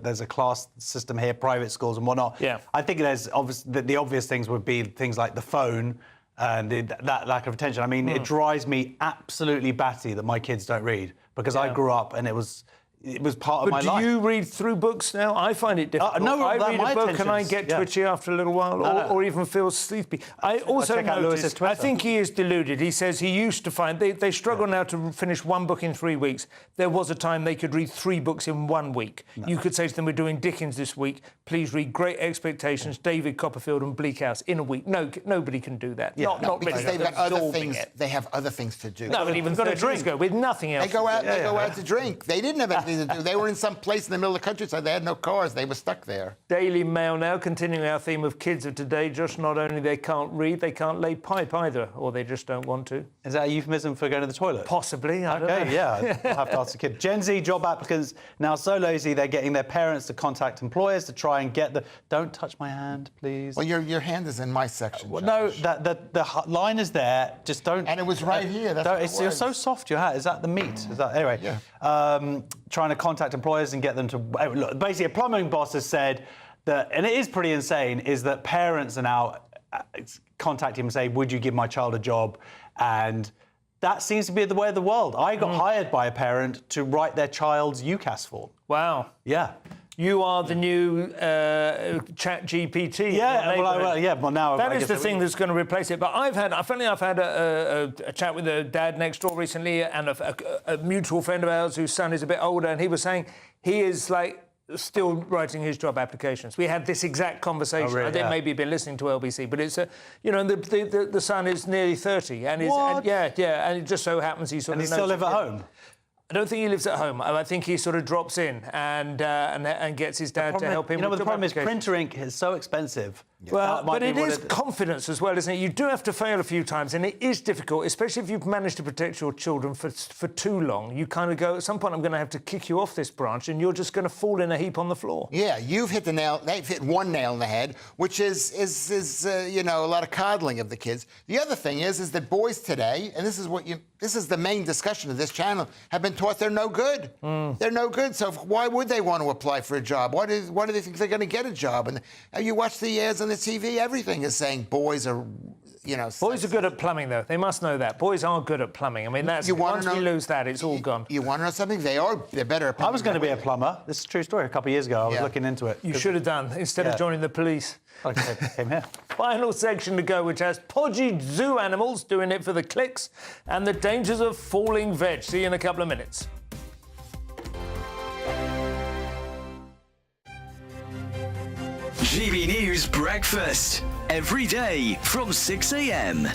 there's a class system here, private schools and whatnot. Yeah. I think the obvious things would be things like the phone and that lack of attention. I mean, it drives me absolutely batty that my kids don't read, because I grew up and it was part of my life. But do you read through books now? I find it difficult. No, I read a book and I get twitchy after a little while, or even feel sleepy. I also noticed, I think he is deluded. He says he used to find... They struggle now to finish one book in 3 weeks. There was a time they could read 3 books in 1 week. You could say to them, we're doing Dickens this week. Please read Great Expectations, David Copperfield and Bleak House in a week. No, nobody can do that. Not because many. they've got other things. They have other things to do. No, but even 30 years ago, with nothing else. They go out to drink. They didn't have anything to do. They were in some place in the middle of the countryside. They had no cars. They were stuck there. Daily Mail now, continuing our theme of kids of today. Just not only they can't read, they can't lay pipe either, or they just don't want to. Is that a euphemism for going to the toilet? Possibly. I don't know. Yeah. I'll have to ask the kid. Gen Z job applicants now so lazy they're getting their parents to contact employers to try and get the... Don't touch my hand, please. Well, your hand is in my section. No, the line is there. Just don't... And it was right here. That's you're so soft, your hat. Is that the meat? Is that... Anyway. Yeah. Trying to contact employers and get them to... Look, basically, a plumbing boss has said that, and it is pretty insane, is that parents are now contacting him and say, would you give my child a job? And that seems to be the way of the world. I got hired by a parent to write their child's UCAS form. Wow. Yeah. You are the new Chat GPT. Yeah, well, now... That is the thing that's going to replace it. But I've had a chat with a dad next door recently, and a mutual friend of ours whose son is a bit older, and he was saying he is, like, still writing his job applications. We had this exact conversation. Really? I think maybe you've been listening to LBC, but it's the son is nearly 30, and and it just so happens he And he still live at home? I don't think he lives at home. I think he sort of drops in and gets his dad to help him. The problem is printer ink is so expensive Well, but it is confidence as well, isn't it? You do have to fail a few times, and it is difficult, especially if you've managed to protect your children for too long. You kind of go, at some point, I'm going to have to kick you off this branch, and you're just going to fall in a heap on the floor. Yeah, you've hit the nail. They've hit one nail in the head, which is you know, a lot of coddling of the kids. The other thing is that boys today, and this is the main discussion of this channel, have been taught they're no good. They're no good. So why would they want to apply for a job? Why do they think they're going to get a job? And you watch the ads on the TV, everything is saying boys are, you know... Boys are good at plumbing, though. They must know that. Boys are good at plumbing. I mean, that's... Once we lose that, it's all gone. You want to know something? They're better at plumbing. I was going to be a plumber. This is a true story. A couple of years ago, I was looking into it. You should have done, instead of joining the police. I came here. Final section to go, which has podgy zoo animals doing it for the clicks and the dangers of falling veg. See you in a couple of minutes. GB News Breakfast. Every day from 6 a.m.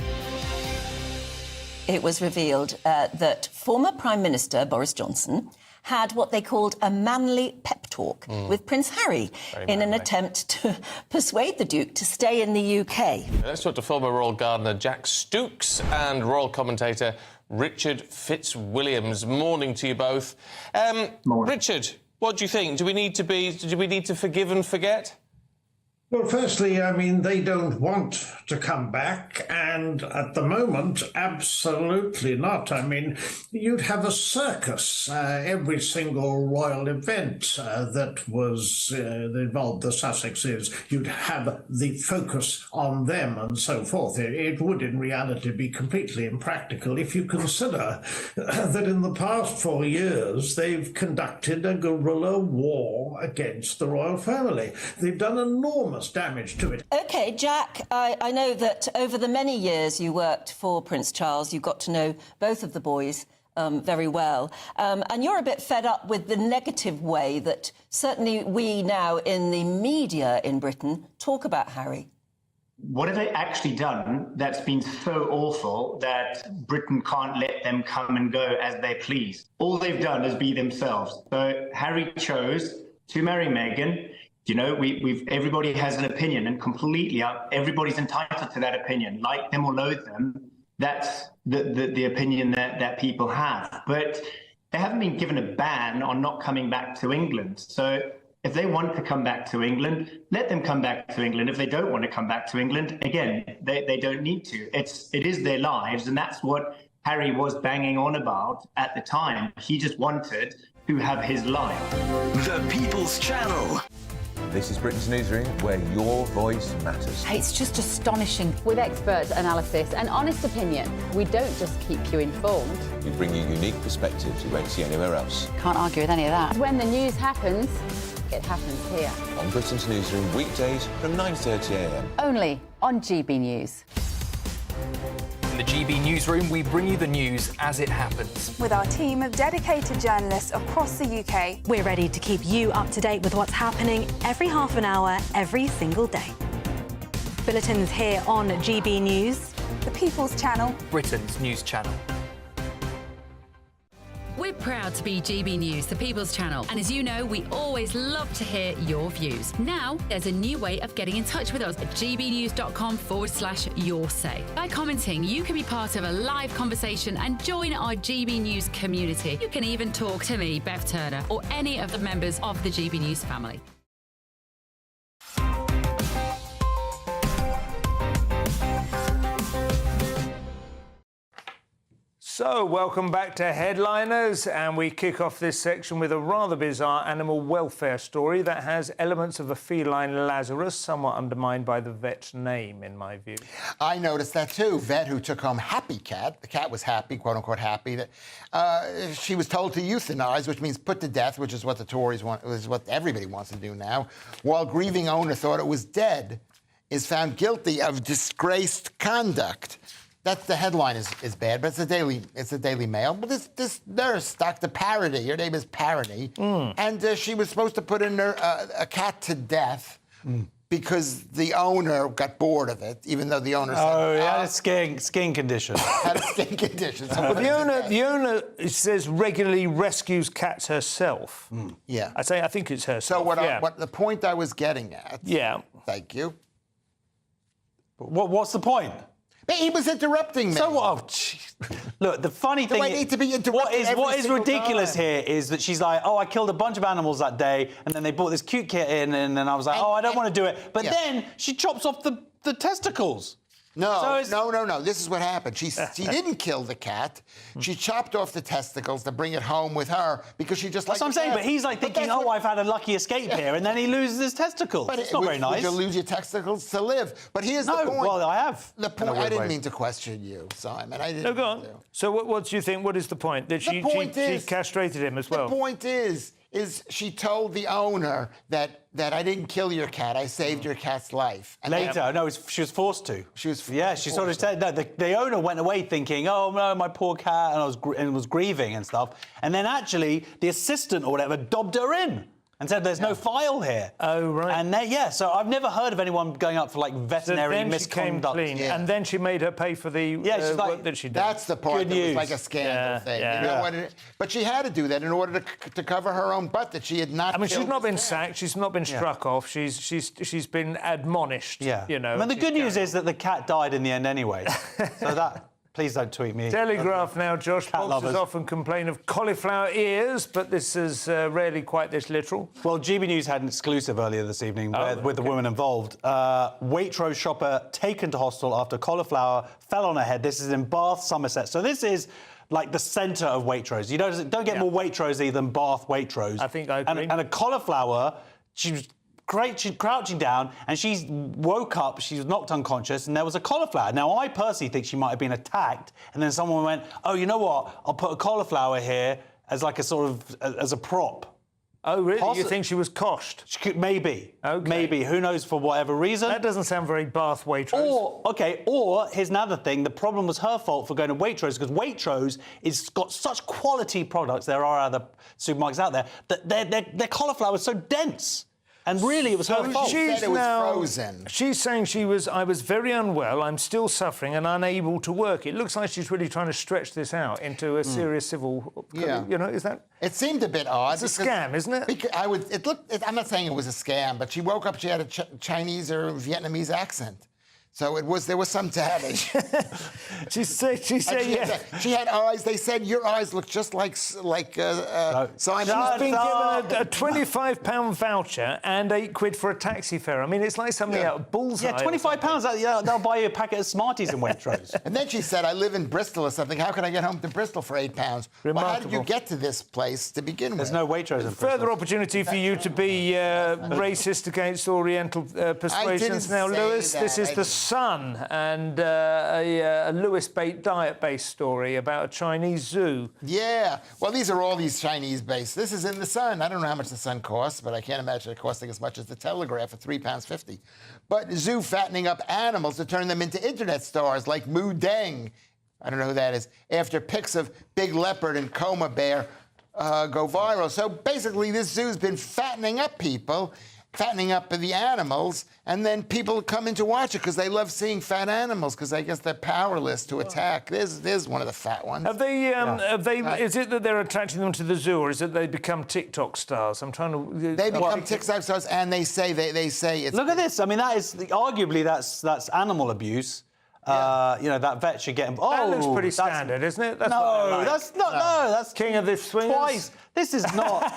It was revealed that former Prime Minister Boris Johnson had what they called a manly pep talk with Prince Harry in an attempt to persuade the Duke to stay in the UK. Let's talk to former Royal Gardener Jack Stooks and Royal commentator Richard Fitzwilliams. Morning to you both. Richard, what do you think? Do we need to forgive and forget? Well, firstly, I mean, they don't want to come back, and at the moment, absolutely not. I mean, you'd have a circus every single royal event that involved the Sussexes. You'd have the focus on them and so forth. It would, in reality, be completely impractical if you consider that in the past 4 years, they've conducted a guerrilla war against the royal family. They've done enormous damage to it. OK, Jack, I know that over the many years you worked for Prince Charles, you got to know both of the boys very well. And you're a bit fed up with the negative way that certainly we now in the media in Britain talk about Harry. What have they actually done that's been so awful that Britain can't let them come and go as they please? All they've done is be themselves. So Harry chose to marry Meghan. You know, everybody has an opinion, and completely everybody's entitled to that opinion, like them or loathe them. That's the opinion that people have. But they haven't been given a ban on not coming back to England. So if they want to come back to England, let them come back to England. If they don't want to come back to England, again, they don't need to. It is their lives, and that's what Harry was banging on about at the time. He just wanted to have his life. The People's Channel. This is Britain's Newsroom, where your voice matters. It's just astonishing. With expert analysis and honest opinion, we don't just keep you informed. We bring you unique perspectives you won't see anywhere else. Can't argue with any of that. When the news happens, it happens here. On Britain's Newsroom, weekdays from 9:30 a.m. Only on GB News. In the GB Newsroom, we bring you the news as it happens. With our team of dedicated journalists across the UK, we're ready to keep you up to date with what's happening every half an hour, every single day. Bulletins here on GB News. The People's Channel. Britain's news channel. We're proud to be GB News, the People's Channel. And as you know, we always love to hear your views. Now, there's a new way of getting in touch with us at gbnews.com/yoursay. By commenting, you can be part of a live conversation and join our GB News community. You can even talk to me, Bev Turner, or any of the members of the GB News family. So, welcome back to Headliners, and we kick off this section with a rather bizarre animal welfare story that has elements of a feline Lazarus, somewhat undermined by the vet's name, in my view. I noticed that too. Vet who took home Happy Cat, the cat was happy, quote-unquote happy, that she was told to euthanize, which means put to death, which is what the Tories want, is what everybody wants to do now, while grieving owner thought it was dead, is found guilty of disgraced conduct. That's the headline is bad, but it's the Daily Mail. Well, this nurse, Dr. Parody, her name is Parody, and she was supposed to put in a cat to death because the owner got bored of it, even though the owner said... Oh, he had a skin condition. Had a skin condition. Well, the owner says regularly rescues cats herself. Yeah. I think it's herself. So what the point I was getting at... Yeah. Thank you. What's the point? But he was interrupting me. So what? Oh, jeez. Look, the funny thing I need to be interrupted what is every ridiculous single here is that she's like, oh, I killed a bunch of animals that day, and then they brought this cute kid in, and then I was like, I don't want to do it. But then she chops off the testicles. No. This is what happened. She didn't kill the cat. She chopped off the testicles to bring it home with her because she just. That's what I'm saying. But he's like thinking, I've had a lucky escape here, and then he loses his testicles. But it's not very nice. Would you lose your testicles to live? But here's the point. Well, I have. The point. I didn't mean to question you, Simon. I didn't. No, go on. So what do you think? What is the point? That she castrated him as well. The point is she told the owner that I didn't kill your cat, I saved your cat's life. And later, she was forced to. She sort of said, no, the owner went away thinking, oh, no, my poor cat, and was grieving and stuff. And then actually, the assistant or whatever dobbed her in and said, there's no file here. Oh, right. And so I've never heard of anyone going up for, like, veterinary misconduct. She came clean, and then she made her pay for the work that she did. That's the part that was like a scandal thing. You know what but she had to do that in order to cover her own butt that she had not. I mean, she's not been sacked. She's not been struck off. She's been admonished. Yeah. You know. I mean, the good news is that the cat died in the end anyway. So that. Please don't tweet me. Telegraph now, Josh. Cat Boxers often complain of cauliflower ears, but this is rarely quite this literal. Well, GBNews had an exclusive earlier this evening with the woman involved. Waitrose shopper taken to hospital after cauliflower fell on her head. This is in Bath, Somerset. So this is like the centre of Waitrose. You don't get more Waitrose than Bath Waitrose. I think I agree. And a cauliflower, she's crouching down, and she woke up, she was knocked unconscious, and there was a cauliflower. Now, I personally think she might have been attacked, and then someone went, oh, you know what, I'll put a cauliflower here as like a sort of, as a prop. Oh, really? You think she was coshed? Maybe. Okay. Maybe. Who knows, for whatever reason. That doesn't sound very Bath Waitrose. Or here's another thing. The problem was her fault for going to Waitrose, because Waitrose has got such quality products, there are other supermarkets out there, that their cauliflower is so dense. And really, it was her fault. It was frozen. She's saying I was very unwell, I'm still suffering and unable to work. It looks like she's really trying to stretch this out into a serious civil... You know, is that... It seemed a bit odd. It's a scam, isn't it? I'm not saying it was a scam, but she woke up, she had a Chinese or Vietnamese accent. So there was some damage. She said, yeah. She had eyes. They said your eyes look just like Simon. She's been given a £25 voucher and £8 for a taxi fare. I mean, it's like something out of Bullseye. Yeah, £25. They'll buy you a packet of Smarties in Waitrose. And then she said, I live in Bristol or something. How can I get home to Bristol for £8? Well, how did you get to this place to begin with? There's no Waitrose in Bristol. Further opportunity for you to be racist against Oriental persuasions. Now, Lewis, this is the Sun and a Lewis diet-based story about a Chinese zoo. Yeah. Well, these are all these Chinese-based. This is in the Sun. I don't know how much the Sun costs, but I can't imagine it costing as much as the Telegraph at £3.50. But zoo fattening up animals to turn them into internet stars like Mu Deng. I don't know who that is. After pics of big leopard and coma bear go viral. So basically, this zoo's been fattening up people, fattening up the animals, and then people come in to watch it because they love seeing fat animals because I guess they're powerless to attack. There's one of the fat ones. Have they? Is it that they're attracting them to the zoo, or is it they become TikTok stars? I'm trying to. They become TikTok stars, and they say it's. Look at this. I mean, that is arguably that's animal abuse. Yeah. You know, that vet should get him. That looks pretty standard, isn't it? That's that's not. No, that's King of the Swingers. Twice. This is not.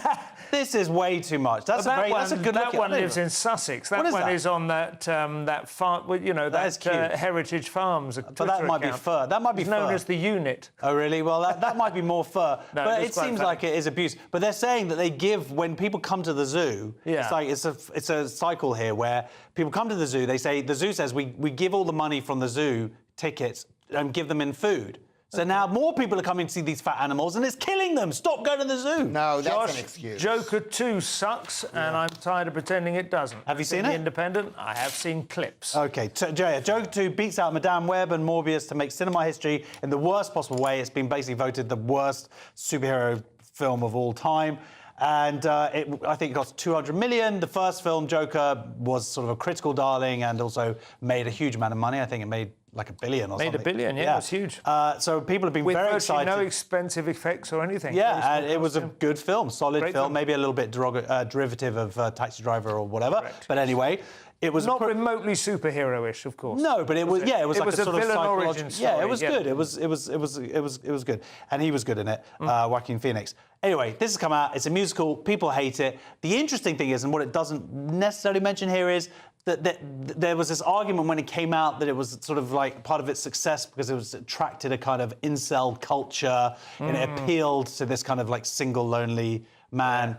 This is way too much. That's a good look. That one lives in Sussex. That one is on that farm. You know, that Heritage Farms. But that might be fur. That might be known as the unit. Oh, really? Well, that might be more fur. But it seems like it is abuse. But they're saying that they give when people come to the zoo. Yeah. It's like it's a cycle here where people come to the zoo. They say the zoo says we give all the money from the zoo tickets and give them in food. So now more people are coming to see these fat animals, and it's killing them. Stop going to the zoo. No, that's an excuse. Joker 2 sucks, and I'm tired of pretending it doesn't. Have you seen it? The Independent, I have seen clips. OK, Joker 2 beats out Madame Web and Morbius to make cinema history in the worst possible way. It's been basically voted the worst superhero film of all time. And I think it cost $200 million. The first film, Joker, was sort of a critical darling and also made a huge amount of money. I think it made like $1 billion or something. Made $1 billion, yeah. It was huge. So people have been with very excited. No expensive effects or anything. Yeah, and it was a good film, solid film, maybe a little bit derivative of Taxi Driver or whatever. Correct. But anyway, It was not remotely superhero-ish, of course. No, but it was yeah, it was like a sort of villain psychological origin story. Yeah, it was good. It was good, and he was good in it. Joaquin Phoenix. Anyway, this has come out. It's a musical. People hate it. The interesting thing is, and what it doesn't necessarily mention here is that there was this argument when it came out that it was sort of like part of its success because it was attracted a kind of incel culture and it appealed to this kind of like single lonely man.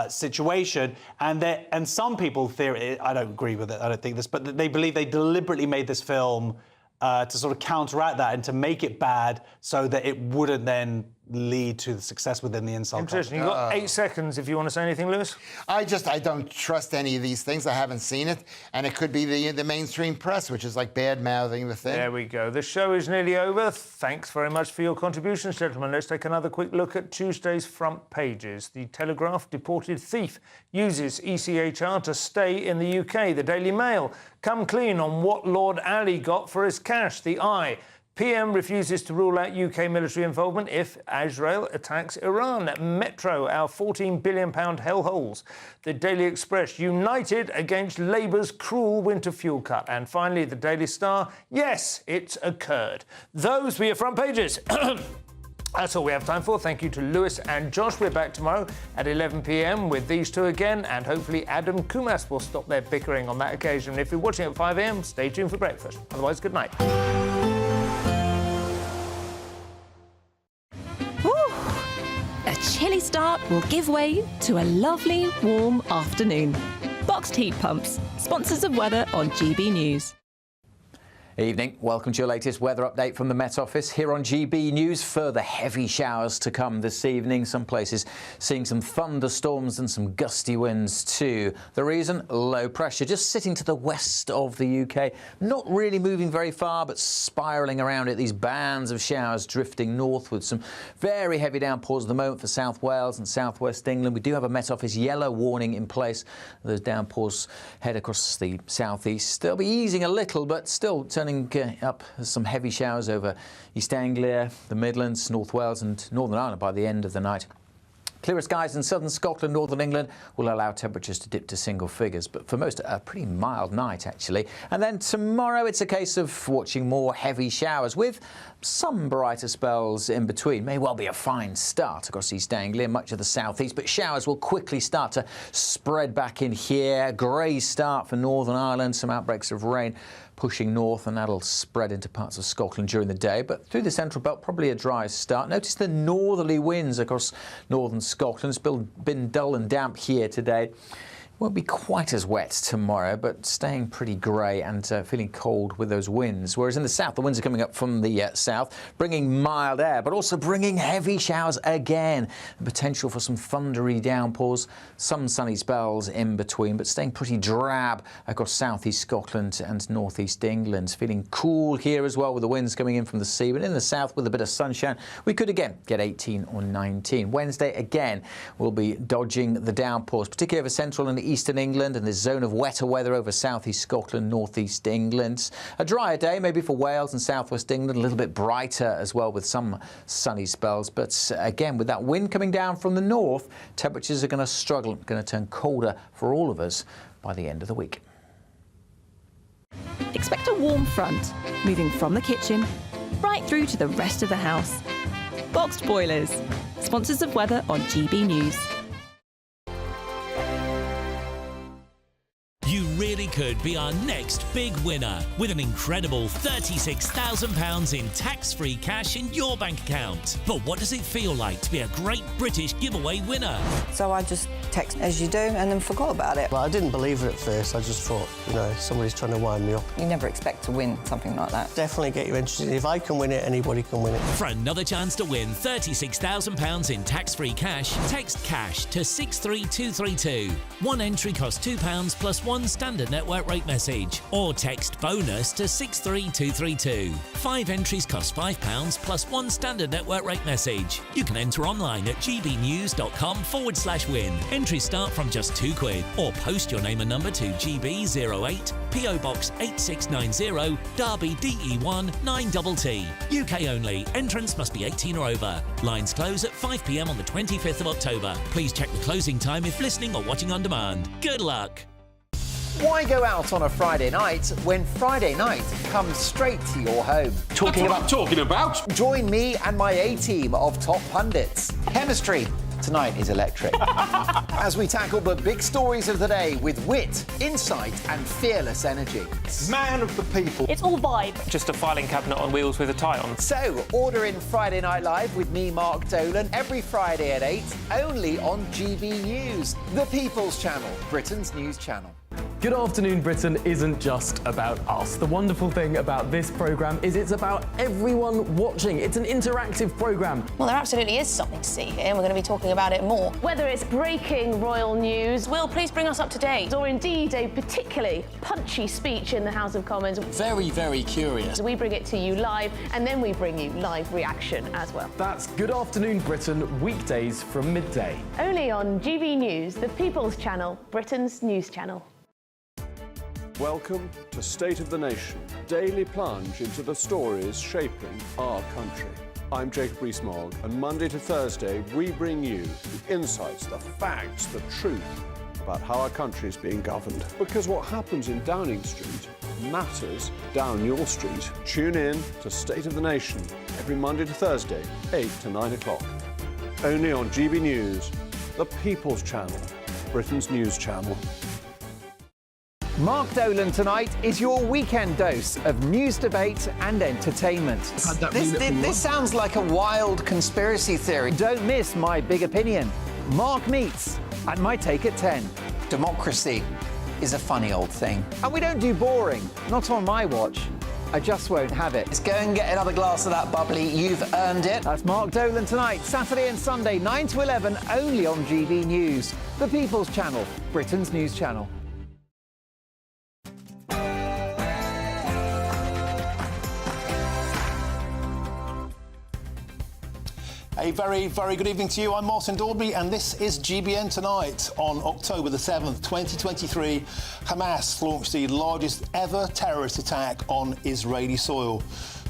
Situation, and some people theory, I don't agree with it, I don't think this, but they believe they deliberately made this film to sort of counteract that and to make it bad so that it wouldn't then lead to the success within the incel Interesting. culture. You've got 8 seconds if you want to say anything, Lewis. I don't trust any of these things. I haven't seen it. And it could be the mainstream press, which is like bad-mouthing the thing. There we go. The show is nearly over. Thanks very much for your contributions, gentlemen. Let's take another quick look at Tuesday's front pages. The Telegraph: deported thief uses ECHR to stay in the UK. The Daily Mail: come clean on what Lord Ali got for his cash. The Eye: PM refuses to rule out UK military involvement if Israel attacks Iran. Metro: our £14 billion hellholes. The Daily Express: united against Labour's cruel winter fuel cut. And finally, the Daily Star: yes, it's occurred. Those were your front pages. That's all we have time for. Thank you to Lewis and Josh. We're back tomorrow at 11 p.m. with these two again, and hopefully Adam Kumas will stop their bickering on that occasion. And if you're watching at 5 a.m, stay tuned for breakfast. Otherwise, good night. A chilly start will give way to a lovely, warm afternoon. Boxed heat pumps, sponsors of weather on GB News. Evening. Welcome to your latest weather update from the Met Office. Here on GB News, further heavy showers to come this evening. Some places seeing some thunderstorms and some gusty winds too. The reason? Low pressure just sitting to the west of the UK. Not really moving very far, but spiralling around it. These bands of showers drifting northward. Some very heavy downpours at the moment for South Wales and South West England. We do have a Met Office yellow warning in place. Those downpours head across the southeast. They'll be easing a little, but still turning up some heavy showers over East Anglia, the Midlands, North Wales and Northern Ireland by the end of the night. Clearer skies in southern Scotland, northern England will allow temperatures to dip to single figures, but for most a pretty mild night actually. And then tomorrow it's a case of watching more heavy showers with some brighter spells in between. May well be a fine start across East Anglia, much of the southeast, but showers will quickly start to spread back in here. Grey start for Northern Ireland, some outbreaks of rain pushing north, and that'll spread into parts of Scotland during the day. But through the central belt, probably a dry start. Notice the northerly winds across northern Scotland. It's been dull and damp here today. Won't be quite as wet tomorrow, but staying pretty grey and feeling cold with those winds. Whereas in the south, the winds are coming up from the south, bringing mild air, but also bringing heavy showers again. The potential for some thundery downpours, some sunny spells in between, but staying pretty drab across southeast Scotland and northeast England. Feeling cool here as well with the winds coming in from the sea, but in the south with a bit of sunshine, we could again get 18 or 19. Wednesday again, we'll be dodging the downpours, particularly over central and eastern England, and this zone of wetter weather over southeast Scotland, northeast England. A drier day maybe for Wales and southwest England, a little bit brighter as well with some sunny spells, but again with that wind coming down from the north, temperatures are going to struggle, going to turn colder for all of us by the end of the week. Expect a warm front, moving from the kitchen right through to the rest of the house. Boxed boilers, sponsors of weather on GB News. You really could be our next big winner with an incredible £36,000 in tax-free cash in your bank account. But what does it feel like to be a Great British Giveaway winner? So I just text as you do and then forgot about it. Well, I didn't believe it at first. I just thought, somebody's trying to wind me up. You never expect to win something like that. Definitely get you interested. If I can win it, anybody can win it. For another chance to win £36,000 in tax-free cash, text CASH to 63232. One entry costs £2 plus one standard network rate message, or text BONUS to 63232. 5 entries cost £5 plus one standard network rate message. You can enter online at gbnews.com/win. Entries start from just £2, or post your name and number to GB08 PO Box 8690 Derby DE1 9TT. UK only. Entrance must be 18 or over. Lines close at 5 p.m. on the 25th of October. Please check the closing time if listening or watching on demand. Good luck. Why go out on a Friday night when Friday night comes straight to your home? Talking about? Join me and my A-team of top pundits. Chemistry tonight is electric. As we tackle the big stories of the day with wit, insight and fearless energy. Man of the people. It's all vibe. Just a filing cabinet on wheels with a tie on. So, order in Friday Night Live with me, Mark Dolan, every Friday at 8, only on GB News, the People's Channel, Britain's news channel. Good Afternoon Britain isn't just about us. The wonderful thing about this programme is it's about everyone watching. It's an interactive programme. Well, there absolutely is something to see here, and we're going to be talking about it more. Whether it's breaking royal news, Will, please bring us up to date. or indeed a particularly punchy speech in the House of Commons, Very, very curious. we bring it to you live, and then we bring you live reaction as well. That's Good Afternoon Britain, weekdays from midday. Only on GB News, the People's Channel, Britain's news channel. Welcome to State of the Nation, daily plunge into the stories shaping our country. I'm Jacob Rees-Mogg, and Monday to Thursday we bring you the insights, the facts, the truth about how our country is being governed. Because what happens in Downing Street matters down your street. Tune in to State of the Nation every Monday to Thursday, 8 to 9 o'clock. Only on GB News, the People's Channel, Britain's news channel. Mark Dolan tonight is your weekend dose of news, debate and entertainment. This sounds like a wild conspiracy theory. Don't miss my big opinion. Mark meets and my take at 10. Democracy is a funny old thing. And we don't do boring, not on my watch. I just won't have it. Let's go and get another glass of that bubbly. You've earned it. That's Mark Dolan tonight, Saturday and Sunday, 9 to 11, only on GB News, the People's Channel, Britain's news channel. A very, very good evening to you. I'm Martin Daubney, and this is GBN Tonight. On October the 7th, 2023, Hamas launched the largest ever terrorist attack on Israeli soil.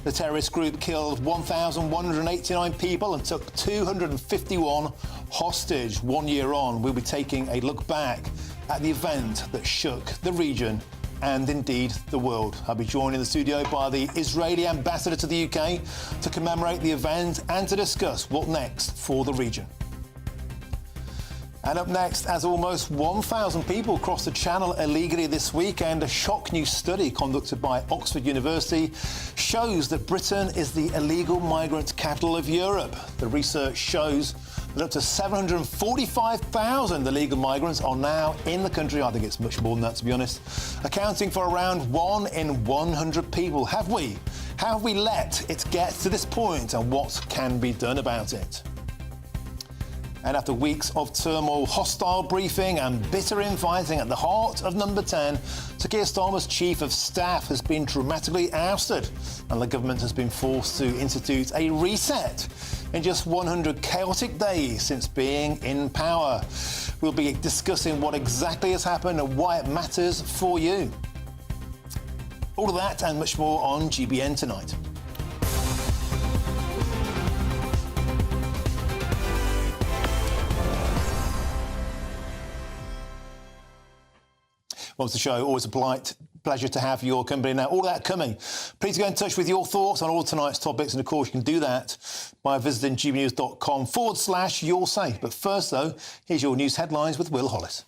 The terrorist group killed 1,189 people and took 251 hostage. 1 year on, we'll be taking a look back at the event that shook the region and indeed the world. I'll be joined in the studio by the Israeli ambassador to the UK to commemorate the event and to discuss what next for the region. And up next, as almost 1,000 people crossed the Channel illegally this week, and a shock new study conducted by Oxford University shows that Britain is the illegal migrant capital of Europe. The research shows that up to 745,000 illegal migrants are now in the country. I think it's much more than that, to be honest, accounting for around 1 in 100 people. How have we let it get to this point, and what can be done about it? And after weeks of turmoil, hostile briefing and bitter infighting at the heart of Number 10, Sir Keir Starmer's Chief of Staff has been dramatically ousted, and the government has been forced to institute a reset in just 100 chaotic days since being in power. We'll be discussing what exactly has happened and why it matters for you. All of that and much more on GBN Tonight. Well, it's the show. Always a pleasure to have your company. Now, all that coming. Please get in touch with your thoughts on all tonight's topics. And, of course, you can do that by visiting gbnews.com/your say. But first, though, here's your news headlines with Will Hollis.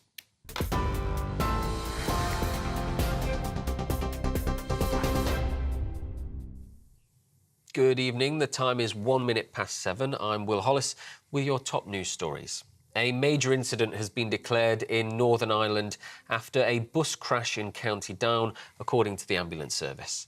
Good evening. The time is 1 minute past 7. I'm Will Hollis with your top news stories. A major incident has been declared in Northern Ireland after a bus crash in County Down, according to the ambulance service.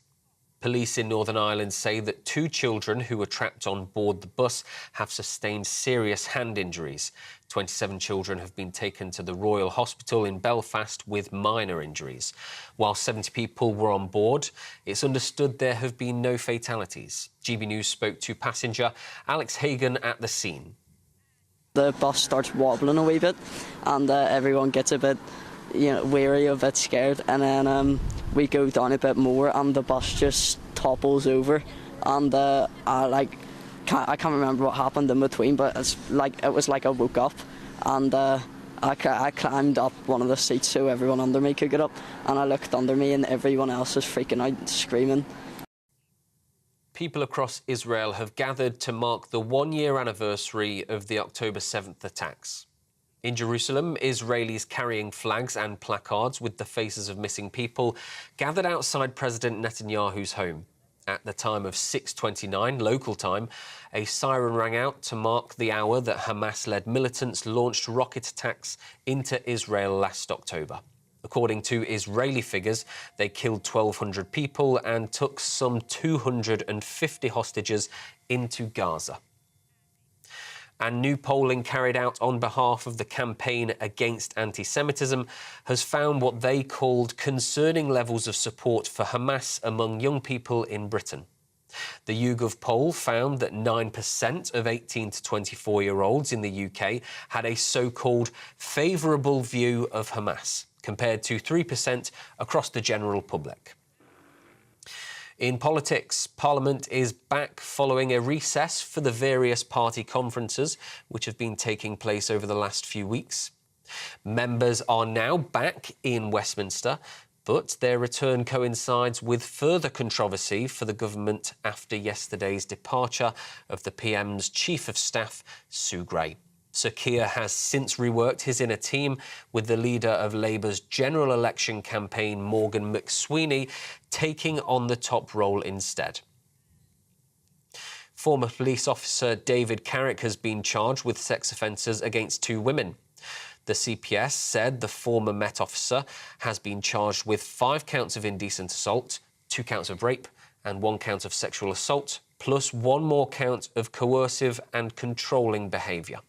Police in Northern Ireland say that 2 children who were trapped on board the bus have sustained serious hand injuries. 27 children have been taken to the Royal Hospital in Belfast with minor injuries. While 70 people were on board, it's understood there have been no fatalities. GB News spoke to passenger Alex Hagan at the scene. The bus starts wobbling a wee bit, and everyone gets a bit, weary, a bit scared, and then we go down a bit more, and the bus just topples over, and I can't remember what happened in between, but it was like I woke up, and I climbed up one of the seats so everyone under me could get up, and I looked under me and everyone else was freaking out, screaming. People across Israel have gathered to mark the one-year anniversary of the October 7th attacks. In Jerusalem, Israelis carrying flags and placards with the faces of missing people gathered outside President Netanyahu's home. At the time of 6:29 local time, a siren rang out to mark the hour that Hamas-led militants launched rocket attacks into Israel last October. According to Israeli figures, they killed 1,200 people and took some 250 hostages into Gaza. And new polling carried out on behalf of the campaign against anti-Semitism has found what they called concerning levels of support for Hamas among young people in Britain. The YouGov poll found that 9% of 18 to 24-year-olds in the UK had a so-called favourable view of Hamas, compared to 3% across the general public. In politics, Parliament is back following a recess for the various party conferences which have been taking place over the last few weeks. Members are now back in Westminster, but their return coincides with further controversy for the government after yesterday's departure of the PM's Chief of Staff, Sue Gray. Sir Keir has since reworked his inner team, with the leader of Labour's general election campaign, Morgan McSweeney, taking on the top role instead. Former police officer David Carrick has been charged with sex offences against 2 women. The CPS said the former Met officer has been charged with 5 counts of indecent assault, 2 counts of rape and 1 count of sexual assault, plus 1 more count of coercive and controlling behaviour.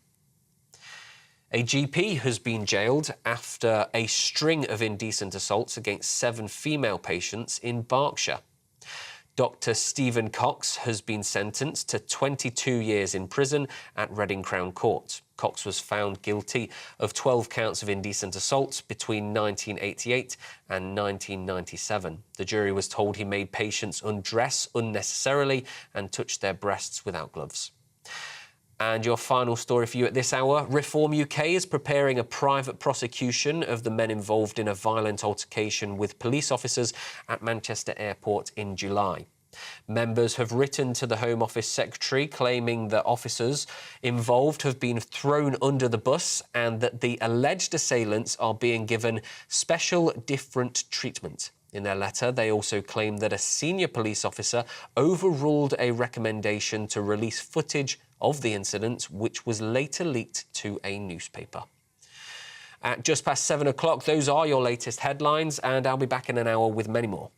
A GP has been jailed after a string of indecent assaults against 7 female patients in Berkshire. Dr. Stephen Cox has been sentenced to 22 years in prison at Reading Crown Court. Cox was found guilty of 12 counts of indecent assault between 1988 and 1997. The jury was told he made patients undress unnecessarily and touched their breasts without gloves. And your final story for you at this hour. Reform UK is preparing a private prosecution of the men involved in a violent altercation with police officers at Manchester Airport in July. Members have written to the Home Office Secretary claiming that officers involved have been thrown under the bus and that the alleged assailants are being given special different treatment. In their letter, they also claim that a senior police officer overruled a recommendation to release footage of the incident, which was later leaked to a newspaper. At just past 7 o'clock, those are your latest headlines, and I'll be back in an hour with many more.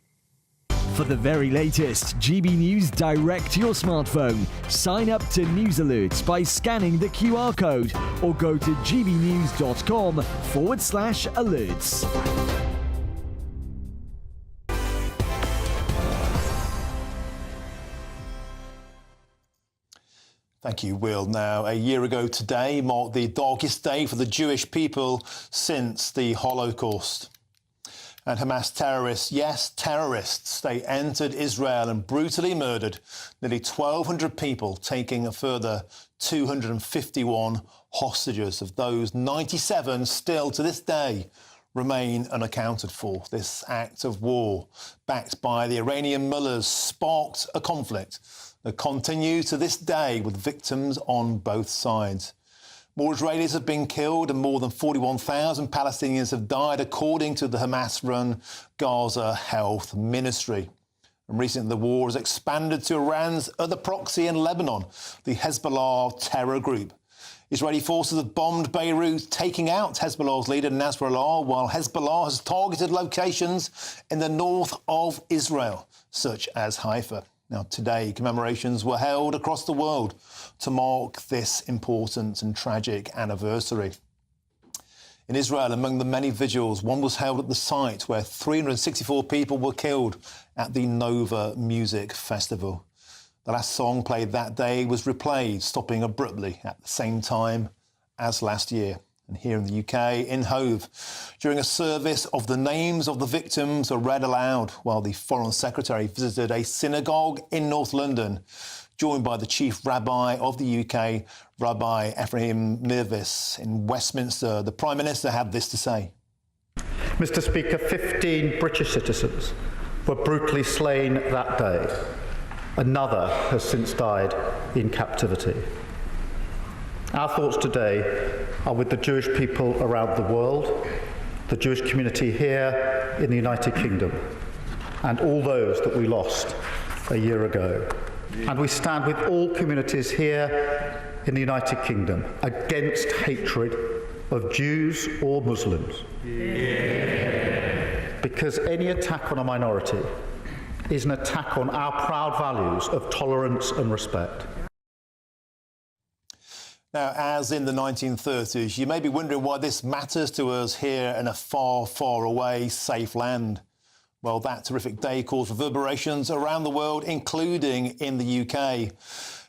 For the very latest GB News direct to your smartphone, sign up to News Alerts by scanning the QR code or go to gbnews.com/alerts. Thank you, Will. Now, a year ago today marked the darkest day for the Jewish people since the Holocaust. And Hamas terrorists, yes, terrorists, they entered Israel and brutally murdered nearly 1,200 people, taking a further 251 hostages. Of those, 97 still to this day remain unaccounted for. This act of war, backed by the Iranian mullahs, sparked a conflict that continues to this day with victims on both sides. More Israelis have been killed and more than 41,000 Palestinians have died, according to the Hamas-run Gaza Health Ministry. And recently, the war has expanded to Iran's other proxy in Lebanon, the Hezbollah terror group. Israeli forces have bombed Beirut, taking out Hezbollah's leader Nasrallah, while Hezbollah has targeted locations in the north of Israel, such as Haifa. Now, today, commemorations were held across the world to mark this important and tragic anniversary. In Israel, among the many vigils, one was held at the site where 364 people were killed at the Nova Music Festival. The last song played that day was replayed, stopping abruptly at the same time as last year. And here in the UK, in Hove, during a service of the names of the victims are read aloud while the Foreign Secretary visited a synagogue in North London, joined by the Chief Rabbi of the UK, Rabbi Ephraim Mirvis in Westminster. The Prime Minister had this to say. Mr. Speaker, 15 British citizens were brutally slain that day. Another has since died in captivity. Our thoughts today are with the Jewish people around the world, the Jewish community here in the United Kingdom, and all those that we lost a year ago. And we stand with all communities here in the United Kingdom against hatred of Jews or Muslims. Yeah. Because any attack on a minority is an attack on our proud values of tolerance and respect. Now, as in the 1930s, you may be wondering why this matters to us here in a far, far away, safe land. Well, that terrific day caused reverberations around the world, including in the UK.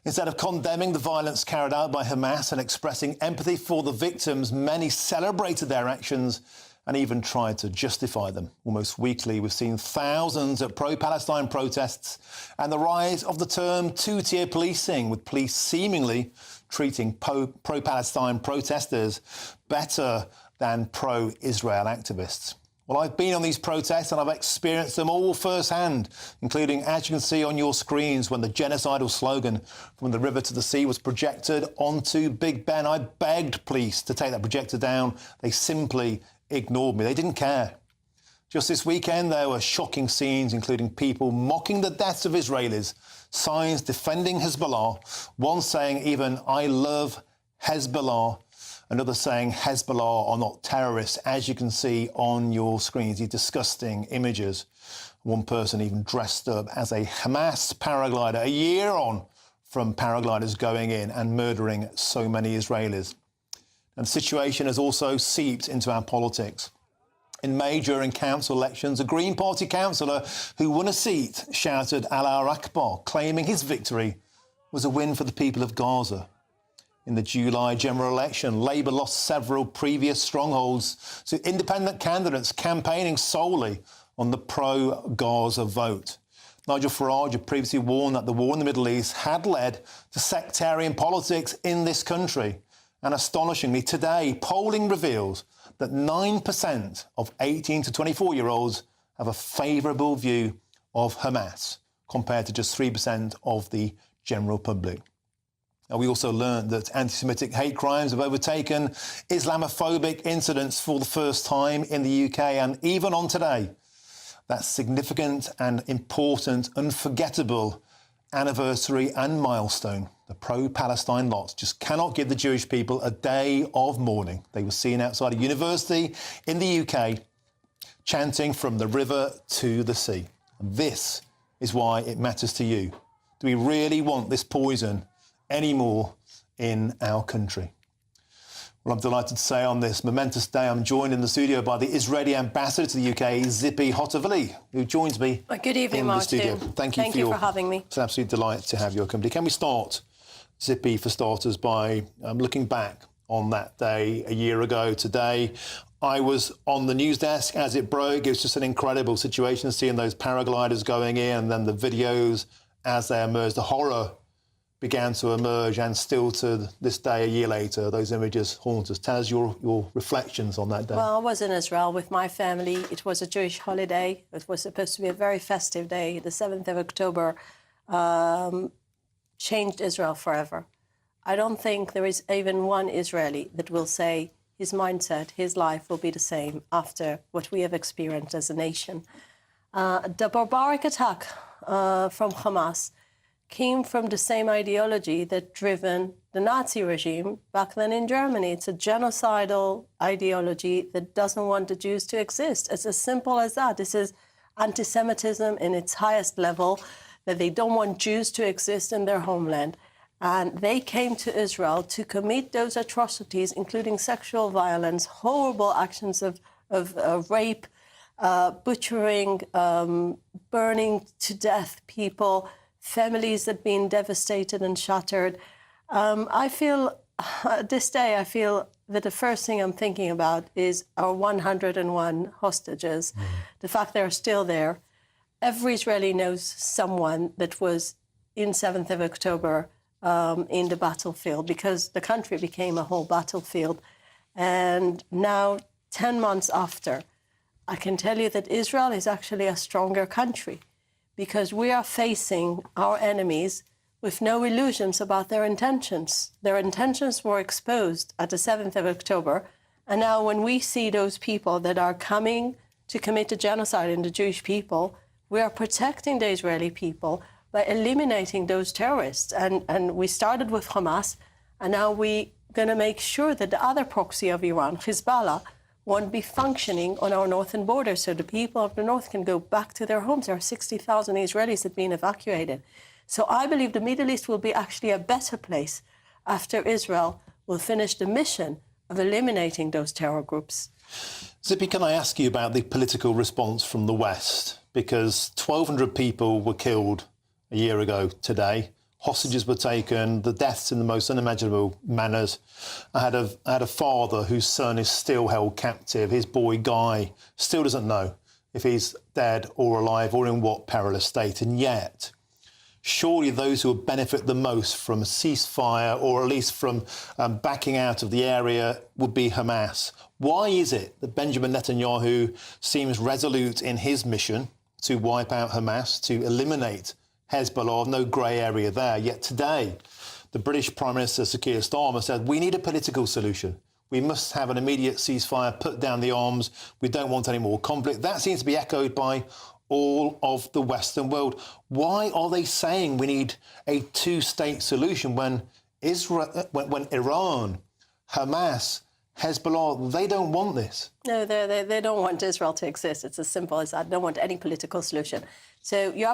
Instead of condemning the violence carried out by Hamas and expressing empathy for the victims, many celebrated their actions and even tried to justify them. Almost weekly, we've seen thousands of pro-Palestine protests and the rise of the term two-tier policing, with police seemingly treating pro-Palestine protesters better than pro-Israel activists. Well, I've been on these protests and I've experienced them all firsthand, including, as you can see on your screens, when the genocidal slogan "From the river to the sea" was projected onto Big Ben. I begged police to take that projector down. They simply ignored me. They didn't care. Just this weekend, there were shocking scenes, including people mocking the deaths of Israelis, signs defending Hezbollah, one saying even "I love Hezbollah," another saying Hezbollah are not terrorists, as you can see on your screens, these disgusting images. One person even dressed up as a Hamas paraglider, a year on from paragliders going in and murdering so many Israelis. And the situation has also seeped into our politics. In May, during council elections, a Green Party councillor who won a seat shouted Allah Akbar, claiming his victory was a win for the people of Gaza. In the July general election, Labour lost several previous strongholds to independent candidates campaigning solely on the pro-Gaza vote. Nigel Farage had previously warned that the war in the Middle East had led to sectarian politics in this country. And astonishingly, today, polling reveals that 9% of 18 to 24-year-olds have a favourable view of Hamas, compared to just 3% of the general public. Now, we also learned that anti-Semitic hate crimes have overtaken Islamophobic incidents for the first time in the UK, and even on today, that significant and important, unforgettable anniversary and milestone, the pro-Palestine lots just cannot give the Jewish people a day of mourning. They were seen outside a university in the UK chanting "From the river to the sea." And this is why it matters to you. Do we really want this poison anymore in our country? Well, I'm delighted to say on this momentous day, I'm joined in the studio by the Israeli ambassador to the UK, Zippy Hotovely, who joins me Good evening, in the studio. Martin. Thank you for having me. It's an absolute delight to have your company. Can we start, Zippy, for starters, by looking back on that day a year ago today? I was on the news desk as it broke. It was just an incredible situation, seeing those paragliders going in and then the videos as they emerged. The horror began to emerge, and still to this day, a year later, those images haunt us. Tell us your reflections on that day. Well, I was in Israel with my family. It was a Jewish holiday. It was supposed to be a very festive day. The 7th of October changed Israel forever. I don't think there is even one Israeli that will say his mindset, his life will be the same after what we have experienced as a nation. The barbaric attack from Hamas came from the same ideology that driven the Nazi regime back then in Germany. It's a genocidal ideology that doesn't want the Jews to exist. It's as simple as that. This is anti-Semitism in its highest level, that they don't want Jews to exist in their homeland. And they came to Israel to commit those atrocities, including sexual violence, horrible actions of rape, butchering, burning to death people, families that have been devastated and shattered. I feel, this day, I feel that the first thing I'm thinking about is our 101 hostages, the fact they're still there. Every Israeli knows someone that was in 7th of October in the battlefield, because the country became a whole battlefield. And now, 10 months after, I can tell you that Israel is actually a stronger country, because we are facing our enemies with no illusions about their intentions. Their intentions were exposed at the 7th of October. And now when we see those people that are coming to commit a genocide in the Jewish people, we are protecting the Israeli people by eliminating those terrorists. And we started with Hamas, and now we're going to make sure that the other proxy of Iran, Hezbollah, won't be functioning on our northern border, so the people of the north can go back to their homes. There are 60,000 Israelis that have been evacuated. So I believe the Middle East will be actually a better place after Israel will finish the mission of eliminating those terror groups. Zippy, can I ask you about the political response from the West? Because 1,200 people were killed a year ago today. Hostages were taken, the deaths in the most unimaginable manners. I had a father whose son is still held captive. His boy Guy still doesn't know if he's dead or alive or in what perilous state. And yet, surely those who would benefit the most from a ceasefire, or at least from backing out of the area, would be Hamas. Why is it that Benjamin Netanyahu seems resolute in his mission to wipe out Hamas, to eliminate Hezbollah, no grey area there? Yet today, the British Prime Minister Sir Keir Starmer said, we need a political solution. We must have an immediate ceasefire, put down the arms. We don't want any more conflict. That seems to be echoed by all of the Western world. Why are they saying we need a two-state solution when Iran, Hamas, Hezbollah, they don't want this? No, they don't want Israel to exist. It's as simple as that. They don't want any political solution. So you